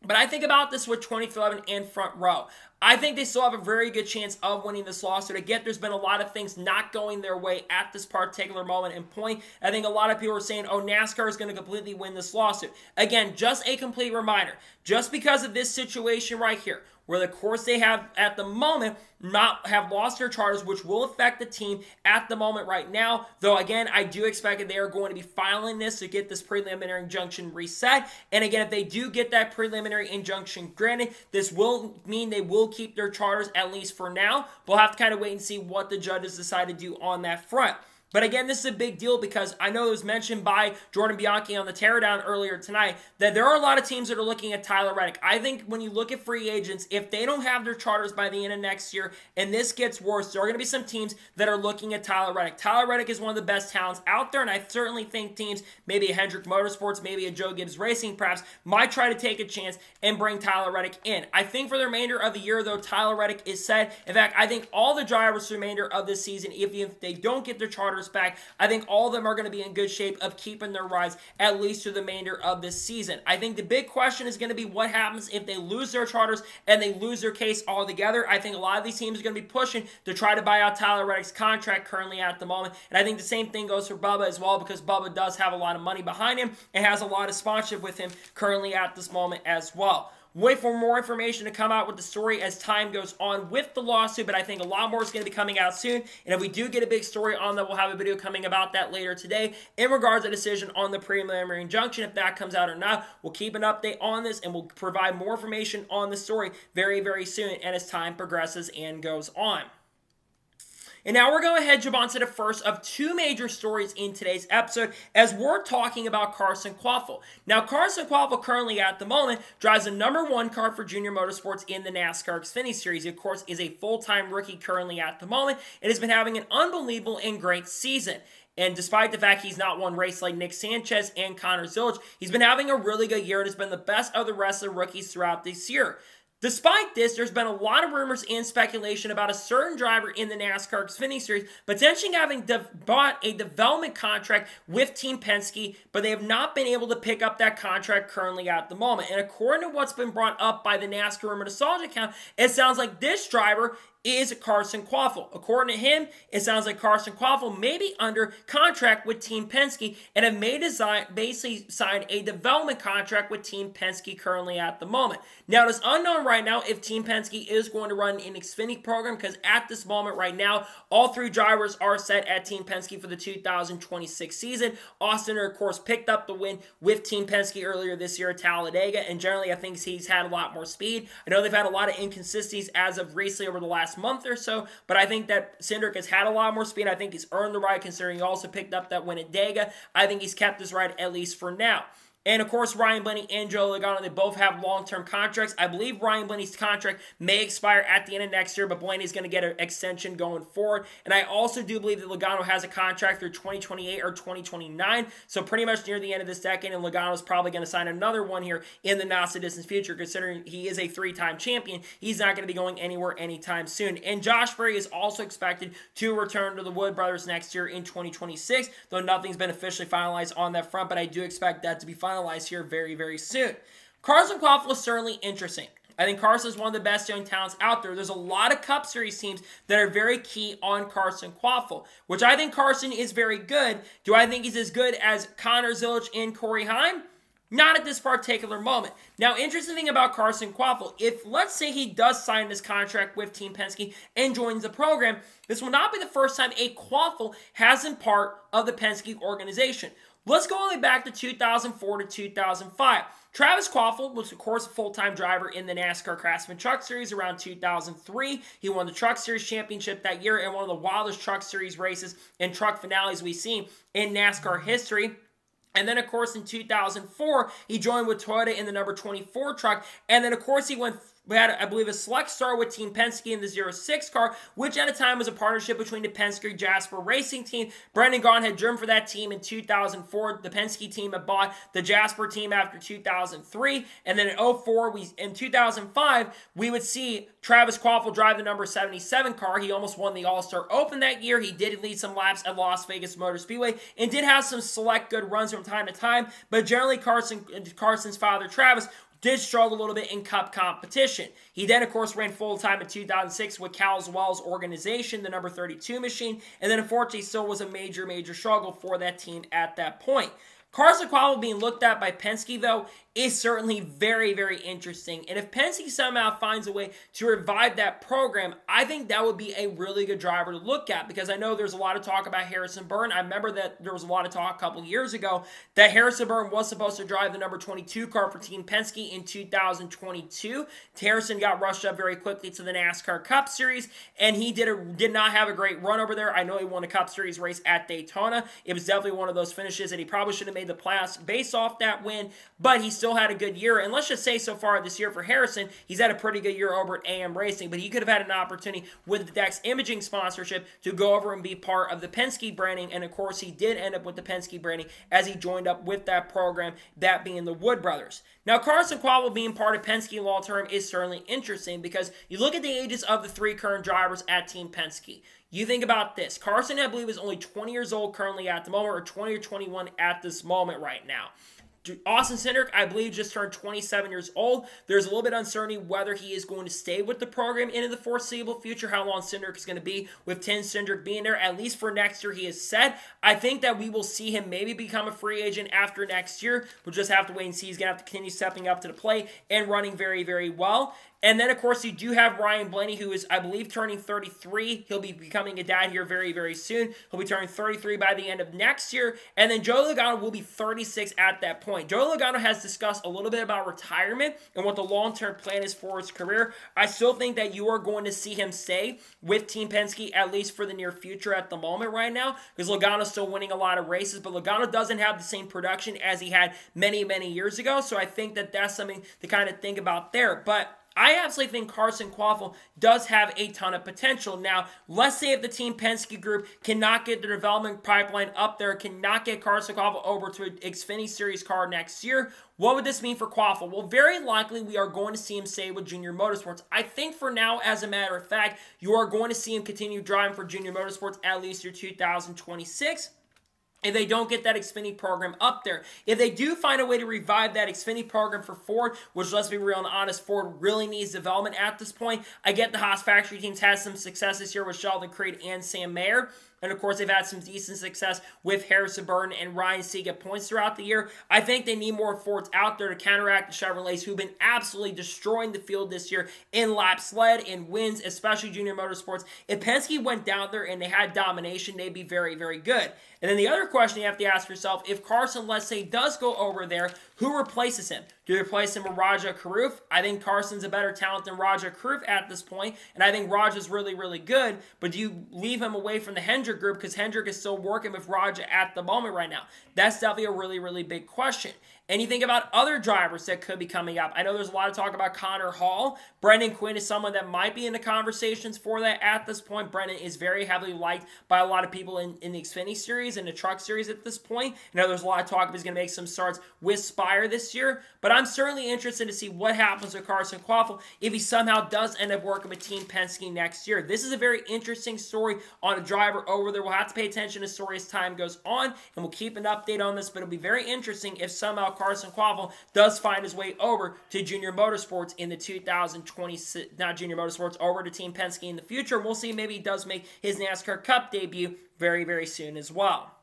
But I think about this with 2311 and front row. I think they still have a very good chance of winning this lawsuit. Again, there's been a lot of things not going their way at this particular moment and point. I think a lot of people are saying, oh, NASCAR is going to completely win this lawsuit. Again, just a complete reminder, just because of this situation right here, where the course they have at the moment have lost their charters, which will affect the team at the moment right now. Though, again, I do expect that they are going to be filing this to get this preliminary injunction reset. And again, if they do get that preliminary injunction granted, this will mean they will keep their charters at least for now. We'll have to kind of wait and see what the judges decide to do on that front. But again, this is a big deal because I know it was mentioned by Jordan Bianchi on the Teardown earlier tonight that there are a lot of teams that are looking at Tyler Reddick. I think when you look at free agents, if they don't have their charters by the end of next year and this gets worse, there are going to be some teams that are looking at Tyler Reddick. Tyler Reddick is one of the best talents out there, and I certainly think teams, maybe a Hendrick Motorsports, maybe a Joe Gibbs Racing perhaps, might try to take a chance and bring Tyler Reddick in. I think for the remainder of the year, though, Tyler Reddick is set. In fact, I think all the drivers for the remainder of this season, if they don't get their charters back, I think all of them are going to be in good shape of keeping their rides at least through the remainder of this season. I think the big question is going to be what happens if they lose their charters and they lose their case altogether. I think a lot of these teams are going to be pushing to try to buy out Tyler Reddick's contract currently at the moment. And I think the same thing goes for Bubba as well, because Bubba does have a lot of money behind him and has a lot of sponsorship with him currently at this moment as well. Wait for more information to come out with the story as time goes on with the lawsuit, but I think a lot more is going to be coming out soon. And if we do get a big story on that, we'll have a video coming about that later today in regards to the decision on the preliminary injunction. If that comes out or not, we'll keep an update on this and we'll provide more information on the story very, very soon and as time progresses and goes on. And now we're going to head on to the first of two major stories in today's episode as we're talking about Carson Kvapil. Now, Carson Kvapil currently at the moment drives the #1 car for Junior Motorsports in the NASCAR Xfinity Series. He, of course, is a full-time rookie currently at the moment and has been having an unbelievable and great season. And despite the fact he's not won race like Nick Sanchez and Connor Zilch, he's been having a really good year and has been the best of the rest of the rookies throughout this year. Despite this, there's been a lot of rumors and speculation about a certain driver in the NASCAR Xfinity Series potentially having bought a development contract with Team Penske, but they have not been able to pick up that contract currently at the moment. And according to what's been brought up by the NASCAR Rumor Nostalgia account, it sounds like this driver is Carson Kvapil. According to him, it sounds like Carson Kvapil may be under contract with Team Penske and have basically signed a development contract with Team Penske currently at the moment. Now, it is unknown right now if Team Penske is going to run an Xfinity program because at this moment right now, all three drivers are set at Team Penske for the 2026 season. Austin, of course, picked up the win with Team Penske earlier this year at Talladega, and generally I think he's had a lot more speed. I know they've had a lot of inconsistencies as of recently over the last month or so, but I think that Cindric has had a lot more speed. I think he's earned the ride considering he also picked up that win at Dega. I think he's kept his ride at least for now. And, of course, Ryan Blaney and Joe Logano, they both have long-term contracts. I believe Ryan Blaney's contract may expire at the end of next year, but Blaney's going to get an extension going forward. And I also do believe that Logano has a contract through 2028 or 2029, so pretty much near the end of this decade, and Logano's probably going to sign another one here in the not-so-distant future, considering he is a three-time champion. He's not going to be going anywhere anytime soon. And Josh Berry is also expected to return to the Wood Brothers next year in 2026, though nothing's been officially finalized on that front, but I do expect that to be finalized here very, very soon. Carson Kvapil is certainly interesting. I think Carson is one of the best young talents out there. There's a lot of Cup Series teams that are very key on Carson Kvapil, which I think Carson is very good. Do I think he's as good as Connor Zilch and Corey Heim? Not at this particular moment. Now, interesting thing about Carson Kvapil, if let's say he does sign this contract with Team Penske and joins the program, this will not be the first time a Kvapil has been part of the Penske organization. Let's go all the way back to 2004 to 2005. Travis Kvapil was, of course, a full-time driver in the NASCAR Craftsman Truck Series around 2003. He won the Truck Series championship that year in one of the wildest Truck Series races and truck finales we've seen in NASCAR history. And then, of course, in 2004, he joined with Toyota in the number 24 truck. And then, of course, he had, I believe, a select start with Team Penske in the 06 car, which at a time was a partnership between the Penske Jasper Racing team. Brendan Gaughan had driven for that team in 2004. The Penske team had bought the Jasper team after 2003. And then in 2005, we would see Travis Kvapil drive the number 77 car. He almost won the All-Star Open that year. He did lead some laps at Las Vegas Motor Speedway and did have some select good runs from time to time. But generally, Carson's father, Travis, did struggle a little bit in Cup competition. He then, of course, ran full-time in 2006 with Caldwell's organization, the number 32 machine, and then, unfortunately, still was a major, major struggle for that team at that point. Carson Kvapil being looked at by Penske, though, is certainly very, very interesting. And if Penske somehow finds a way to revive that program, I think that would be a really good driver to look at, because I know there's a lot of talk about Harrison Burton. I remember that there was a lot of talk a couple years ago that Harrison Burton was supposed to drive the number 22 car for Team Penske in 2022. Harrison got rushed up very quickly to the NASCAR Cup Series, and he did not have a great run over there. I know he won a Cup Series race at Daytona. It was definitely one of those finishes that he probably should have made the playoffs based off that win, but he still had a good year. And let's just say so far this year for Harrison, he's had a pretty good year over at AM Racing, but he could have had an opportunity with the Dex Imaging sponsorship to go over and be part of the Penske branding, and of course he did end up with the Penske branding as he joined up with that program, that being the Wood Brothers. Now, Carson Kvapil being part of Penske long-term is certainly interesting, because you look at the ages of the three current drivers at Team Penske. You think about this. Carson, I believe, is only 20 years old currently at the moment, or 20 or 21 at this moment right now. Austin Cindric, I believe, just turned 27 years old. There's a little bit of uncertainty whether he is going to stay with the program into the foreseeable future, how long Cindric is going to be, with Tim Cindric being there. At least for next year, he is set. I think that we will see him maybe become a free agent after next year. We'll just have to wait and see. He's going to have to continue stepping up to the plate and running very, very well. And then, of course, you do have Ryan Blaney, who is, I believe, turning 33. He'll be becoming a dad here very, very soon. He'll be turning 33 by the end of next year. And then Joe Logano will be 36 at that point. Joe Logano has discussed a little bit about retirement and what the long-term plan is for his career. I still think that you are going to see him stay with Team Penske, at least for the near future at the moment right now, because Logano's still winning a lot of races, but Logano doesn't have the same production as he had many, many years ago. So I think that that's something to kind of think about there. But I absolutely think Carson Kvapil does have a ton of potential. Now, let's say if the Team Penske group cannot get the development pipeline up there, cannot get Carson Kvapil over to an Xfinity Series car next year, what would this mean for Kvapil? Well, very likely we are going to see him stay with Junior Motorsports. I think for now, as a matter of fact, you are going to see him continue driving for Junior Motorsports at least through 2026. If they don't get that Xfinity program up there. If they do find a way to revive that Xfinity program for Ford, which, let's be real and honest, Ford really needs development at this point. I get the Haas factory teams had some success this year with Sheldon Creed and Sam Mayer. And, of course, they've had some decent success with Harrison Burton and Ryan Sieg at points throughout the year. I think they need more Fords out there to counteract the Chevrolets, who've been absolutely destroying the field this year in laps led, in wins, especially Junior Motorsports. If Penske went down there and they had domination, they'd be very, very good. And then the other question you have to ask yourself, if Carson, let's say, does go over there, who replaces him? Do you replace him with Raja Karuf? I think Carson's a better talent than Raja Karuf at this point, and I think Raja's really, really good, but do you leave him away from the Hendrick group because Hendrick is still working with Raja at the moment right now? That's definitely a really, really big question. And you think about other drivers that could be coming up. I know there's a lot of talk about Connor Hall. Brendan Quinn is someone that might be in the conversations for that at this point. Brendan is very heavily liked by a lot of people in the Xfinity Series and the Truck Series at this point. I know there's a lot of talk of he's going to make some starts with Spire this year, but I'm certainly interested to see what happens with Carson Kvapil if he somehow does end up working with Team Penske next year. This is a very interesting story on a driver over there. We'll have to pay attention to the story as time goes on, and we'll keep an update on this, but it'll be very interesting if somehow Carson Kvapil does find his way over to Junior Motorsports in the 2026, not Junior Motorsports, over to Team Penske in the future. We'll see, maybe he does make his NASCAR Cup debut very, very soon as well.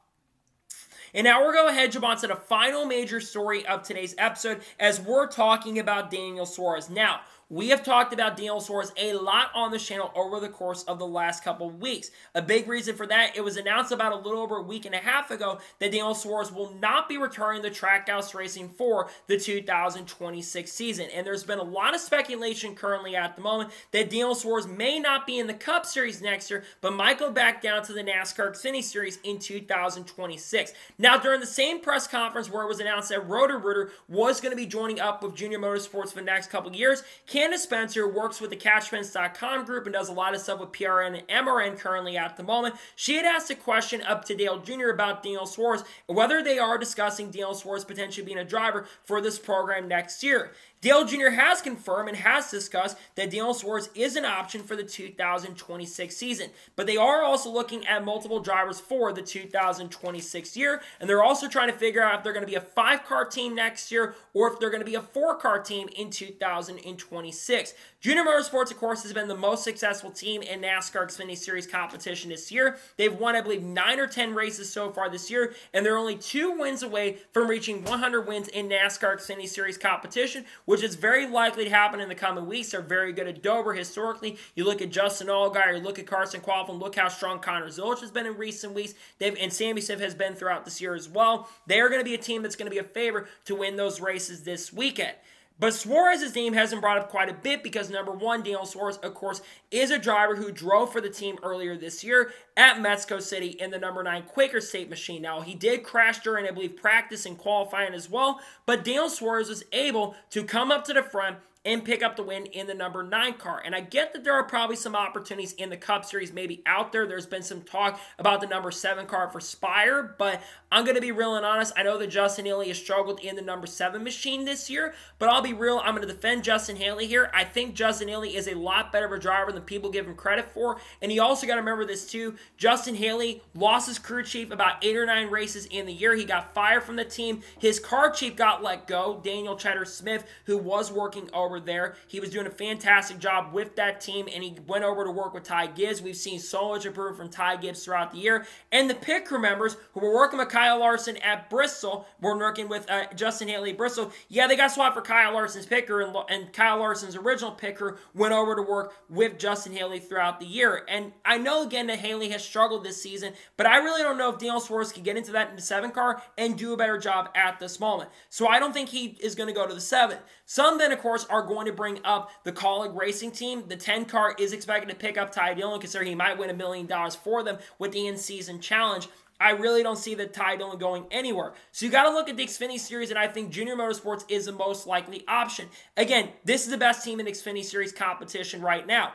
And now we're going to head on to the final major story of today's episode as we're talking about Daniel Suarez. Now, we have talked about Daniel Suarez a lot on this channel over the course of the last couple of weeks. A big reason for that, it was announced about a little over a week and a half ago that Daniel Suarez will not be returning to Trackhouse Racing for the 2026 season. And there's been a lot of speculation currently at the moment that Daniel Suarez may not be in the Cup Series next year, but might go back down to the NASCAR Xfinity Series in 2026. Now, during the same press conference where it was announced that Rotorooer was going to be joining up with Junior Motorsports for the next couple of years, Candace Spencer works with the CatchFence.com group and does a lot of stuff with PRN and MRN currently at the moment. She had asked a question up to Dale Jr. about Daniel Suarez and whether they are discussing Daniel Suarez potentially being a driver for this program next year. Dale Jr. has confirmed and has discussed that Daniel Suarez is an option for the 2026 season, but they are also looking at multiple drivers for the 2026 year, and they're also trying to figure out if they're going to be a 5-car team next year or if they're going to be a 4-car team in 2026. Junior Motorsports, of course, has been the most successful team in NASCAR Xfinity Series competition this year. They've won, I believe, 9 or 10 races so far this year, and they're only 2 wins away from reaching 100 wins in NASCAR Xfinity Series competition, which is very likely to happen in the coming weeks. They're very good at Dover historically. You look at Justin Allgaier, you look at Carson Kvapil, and look how strong Connor Zilch has been in recent weeks. And Sammy Siv has been throughout this year as well. They are going to be a team that's going to be a favorite to win those races this weekend. But Suarez's name hasn't brought up quite a bit because, number one, Daniel Suarez, of course, is a driver who drove for the team earlier this year at Mexico City in the number 9 Quaker State machine. Now, he did crash during, I believe, practice and qualifying as well, but Daniel Suarez was able to come up to the front and pick up the win in the number 9 car. And I get that there are probably some opportunities in the Cup Series maybe out there. There's been some talk about the number 7 car for Spire, but I'm going to be real and honest. I know that Justin Haley has struggled in the number 7 machine this year, but I'll be real. I'm going to defend Justin Haley here. I think Justin Haley is a lot better of a driver than people give him credit for. And you also got to remember this too. Justin Haley lost his crew chief about 8 or 9 races in the year. He got fired from the team. His car chief got let go, Daniel Cheddar Smith, who was working over there. He was doing a fantastic job with that team, and he went over to work with Ty Gibbs. We've seen so much improvement from Ty Gibbs throughout the year. And the pit crew members who were working with Kyle Larson at Bristol were working with Justin Haley at Bristol. Yeah, they got swapped for Kyle Larson's pit crew, and Kyle Larson's original pit crew went over to work with Justin Haley throughout the year. And I know, again, that Haley has struggled this season, but I really don't know if Daniel Suarez can get into that in the 7 car and do a better job at this moment. So I don't think he is going to go to the 7. Some then, of course, are going to bring up the Colleague Racing team. The 10 car is expected to pick up Ty Dillon, considering he might win $1 million for them with the in-season challenge. I really don't see the Ty Dillon going anywhere. So you got to look at the Xfinity Series, and I think Junior Motorsports is the most likely option. Again, this is the best team in the Xfinity Series competition right now.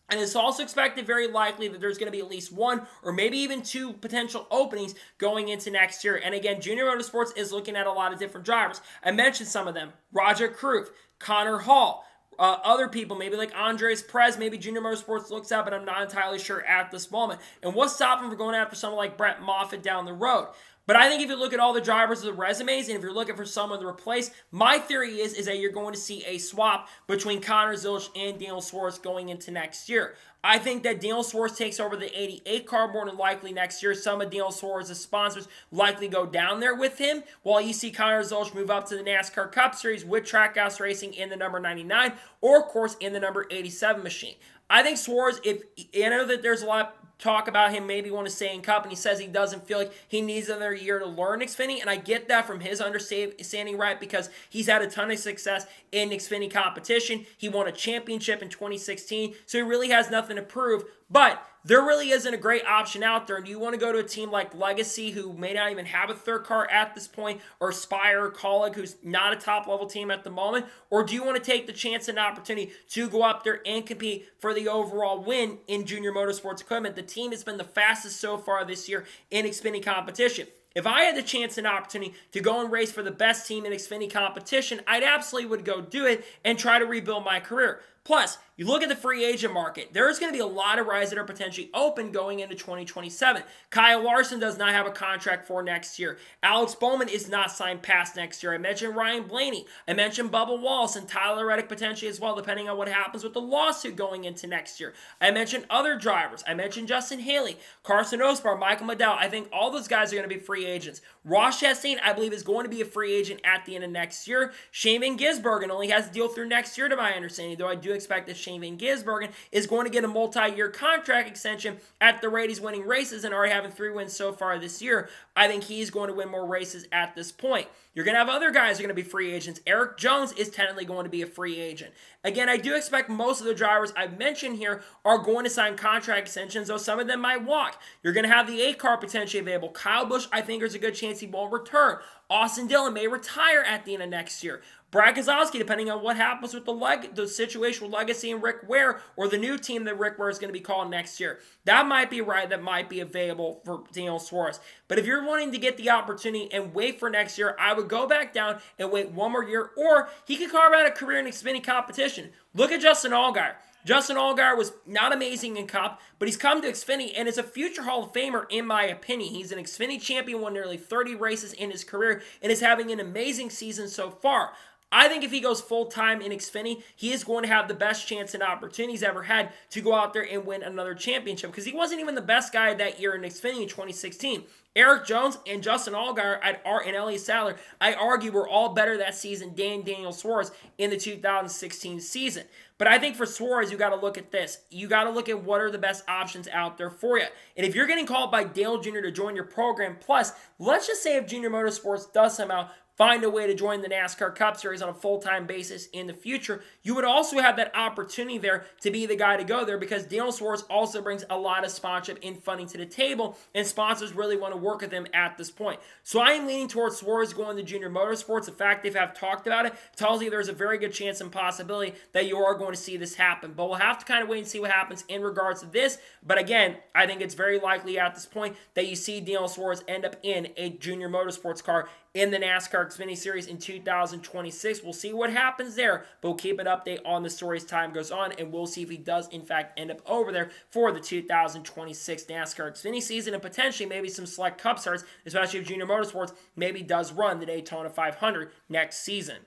And it's also expected very likely that there's going to be at least 1 or maybe even 2 potential openings going into next year. And again, Junior Motorsports is looking at a lot of different drivers. I mentioned some of them. Roger Kruf, Connor Hall, other people, maybe like Andres Perez, maybe Junior Motorsports looks at, but I'm not entirely sure at this moment. And what's stopping from going after someone like Brett Moffitt down the road? But I think if you look at all the drivers of the resumes, and if you're looking for someone to replace, my theory is that you're going to see a swap between Connor Zilch and Daniel Suarez going into next year. I think that Daniel Suarez takes over the 88 car more than likely next year. Some of Daniel Suarez's sponsors likely go down there with him, while you see Connor Zilch move up to the NASCAR Cup Series with Trackhouse Racing in the number 99, or of course in the number 87 machine. I think Suarez, I know that there's a lot of talk about him maybe want to stay in Cup, and he says he doesn't feel like he needs another year to learn Xfinity, and I get that from his understanding, right, because he's had a ton of success in Xfinity competition. He won a championship in 2016, so he really has nothing to prove, but there really isn't a great option out there. And you want to go to a team like Legacy, who may not even have a third car at this point, or Spire or Colleague, who's not a top-level team at the moment? Or do you want to take the chance and opportunity to go up there and compete for the overall win in junior motorsports equipment? The team has been the fastest so far this year in Xfinity competition. If I had the chance and opportunity to go and race for the best team in Xfinity competition, I'd absolutely would go do it and try to rebuild my career. Plus, you look at the free agent market, there's going to be a lot of rides that are potentially open going into 2027. Kyle Larson does not have a contract for next year. Alex Bowman is not signed past next year. I mentioned Ryan Blaney. I mentioned Bubba Wallace and Tyler Reddick potentially as well, depending on what happens with the lawsuit going into next year. I mentioned other drivers. I mentioned Justin Haley, Carson Osbar, Michael Medell. I think all those guys are going to be free agents. Ross Chastain, I believe, is going to be a free agent at the end of next year. Shaman Gizburgen only has a deal through next year, to my understanding, though I do expect that Shaman Gizburgen is going to get a multi-year contract extension at the rate he's winning races and already having 3 wins so far this year. I think he's going to win more races at this point. You're going to have other guys who are going to be free agents. Eric Jones is technically going to be a free agent. Again, I do expect most of the drivers I've mentioned here are going to sign contract extensions, though some of them might walk. You're going to have the 8 car potentially available. Kyle Busch, I think there's a good chance he won't return. Austin Dillon may retire at the end of next year. Brad Keselowski, depending on what happens with the situation with Legacy and Rick Ware, or the new team that Rick Ware is going to be called next year. That might be right. That might be available for Daniel Suarez. But if you're wanting to get the opportunity and wait for next year, I would go back down and wait 1 more year, or he could carve out a career in Xfinity competition. Look at Justin Allgaier. Justin Allgaier was not amazing in Cup, but he's come to Xfinity and is a future Hall of Famer in my opinion. He's an Xfinity champion, won nearly 30 races in his career, and is having an amazing season so far. I think if he goes full-time in Xfinity, he is going to have the best chance and opportunity he's ever had to go out there and win another championship, because he wasn't even the best guy that year in Xfinity in 2016. Eric Jones and Justin Allgaier and Elliott Sadler, I argue, were all better that season than Daniel Suarez in the 2016 season. But I think for Suarez, you got to look at this. You got to look at what are the best options out there for you. And if you're getting called by Dale Jr. to join your program, plus, let's just say if Junior Motorsports does somehow find a way to join the NASCAR Cup Series on a full-time basis in the future, you would also have that opportunity there to be the guy to go there, because Daniel Suarez also brings a lot of sponsorship and funding to the table, and sponsors really want to work with him at this point. So I am leaning towards Suarez going to Junior Motorsports. The fact they have talked about it tells you there's a very good chance and possibility that you are going to see this happen. But we'll have to kind of wait and see what happens in regards to this. But again, I think it's very likely at this point that you see Daniel Suarez end up in a Junior Motorsports car in the NASCAR Xfinity Series in 2026. We'll see what happens there, but we'll keep an update on the story as time goes on, and we'll see if he does, in fact, end up over there for the 2026 NASCAR Xfinity season, and potentially maybe some select Cup starts, especially if Junior Motorsports maybe does run the Daytona 500 next season.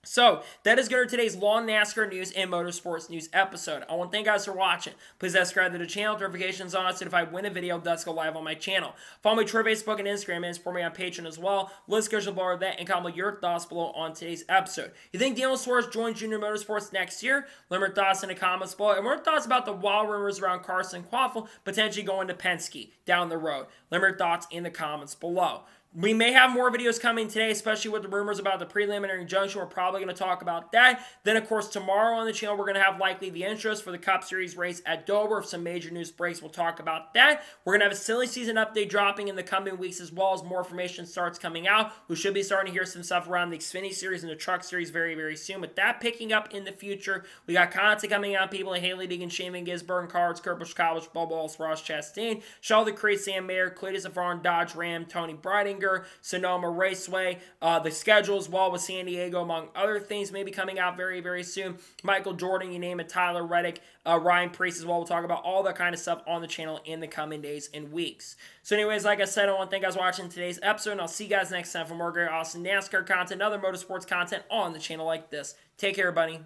So, that is good for today's long NASCAR news and motorsports news episode. I want to thank you guys for watching. Please subscribe to the channel, notifications on, so if I win a video, it does go live on my channel. Follow me on Twitter, Facebook, and Instagram, and support me on Patreon as well. Let's go below that and comment your thoughts below on today's episode. You think Daniel Suarez joins Junior Motorsports next year? Let me know your thoughts in the comments below. And more thoughts about the wild rumors around Carson Kvapil potentially going to Penske down the road. Let me know your thoughts in the comments below. We may have more videos coming today, especially with the rumors about the preliminary injunction. We're probably going to talk about that. Then, of course, tomorrow on the channel, we're going to have likely the intros for the Cup Series race at Dover. If some major news breaks, we'll talk about that. We're going to have a silly season update dropping in the coming weeks, as well as more information starts coming out. We should be starting to hear some stuff around the Xfinity Series and the Truck Series very, very soon. With that picking up in the future, we got content coming out. People like Haley Deegan, Shaman Gizburgen, Cards, Kurt Busch, Bubba, Ross Chastain, Sheldon Creed, Sam Mayer, Cletus Avron, Dodge Ram, Tony Breidinger, Sonoma Raceway, the schedule as well with San Diego, among other things, maybe coming out very, very soon. Michael Jordan, you name it, Tyler Reddick, Ryan Preece as well. We'll talk about all that kind of stuff on the channel in the coming days and weeks. So anyways, like I said, I want to thank you guys for watching today's episode, and I'll see you guys next time for more great, awesome NASCAR content and other motorsports content on the channel like this. Take care, everybody.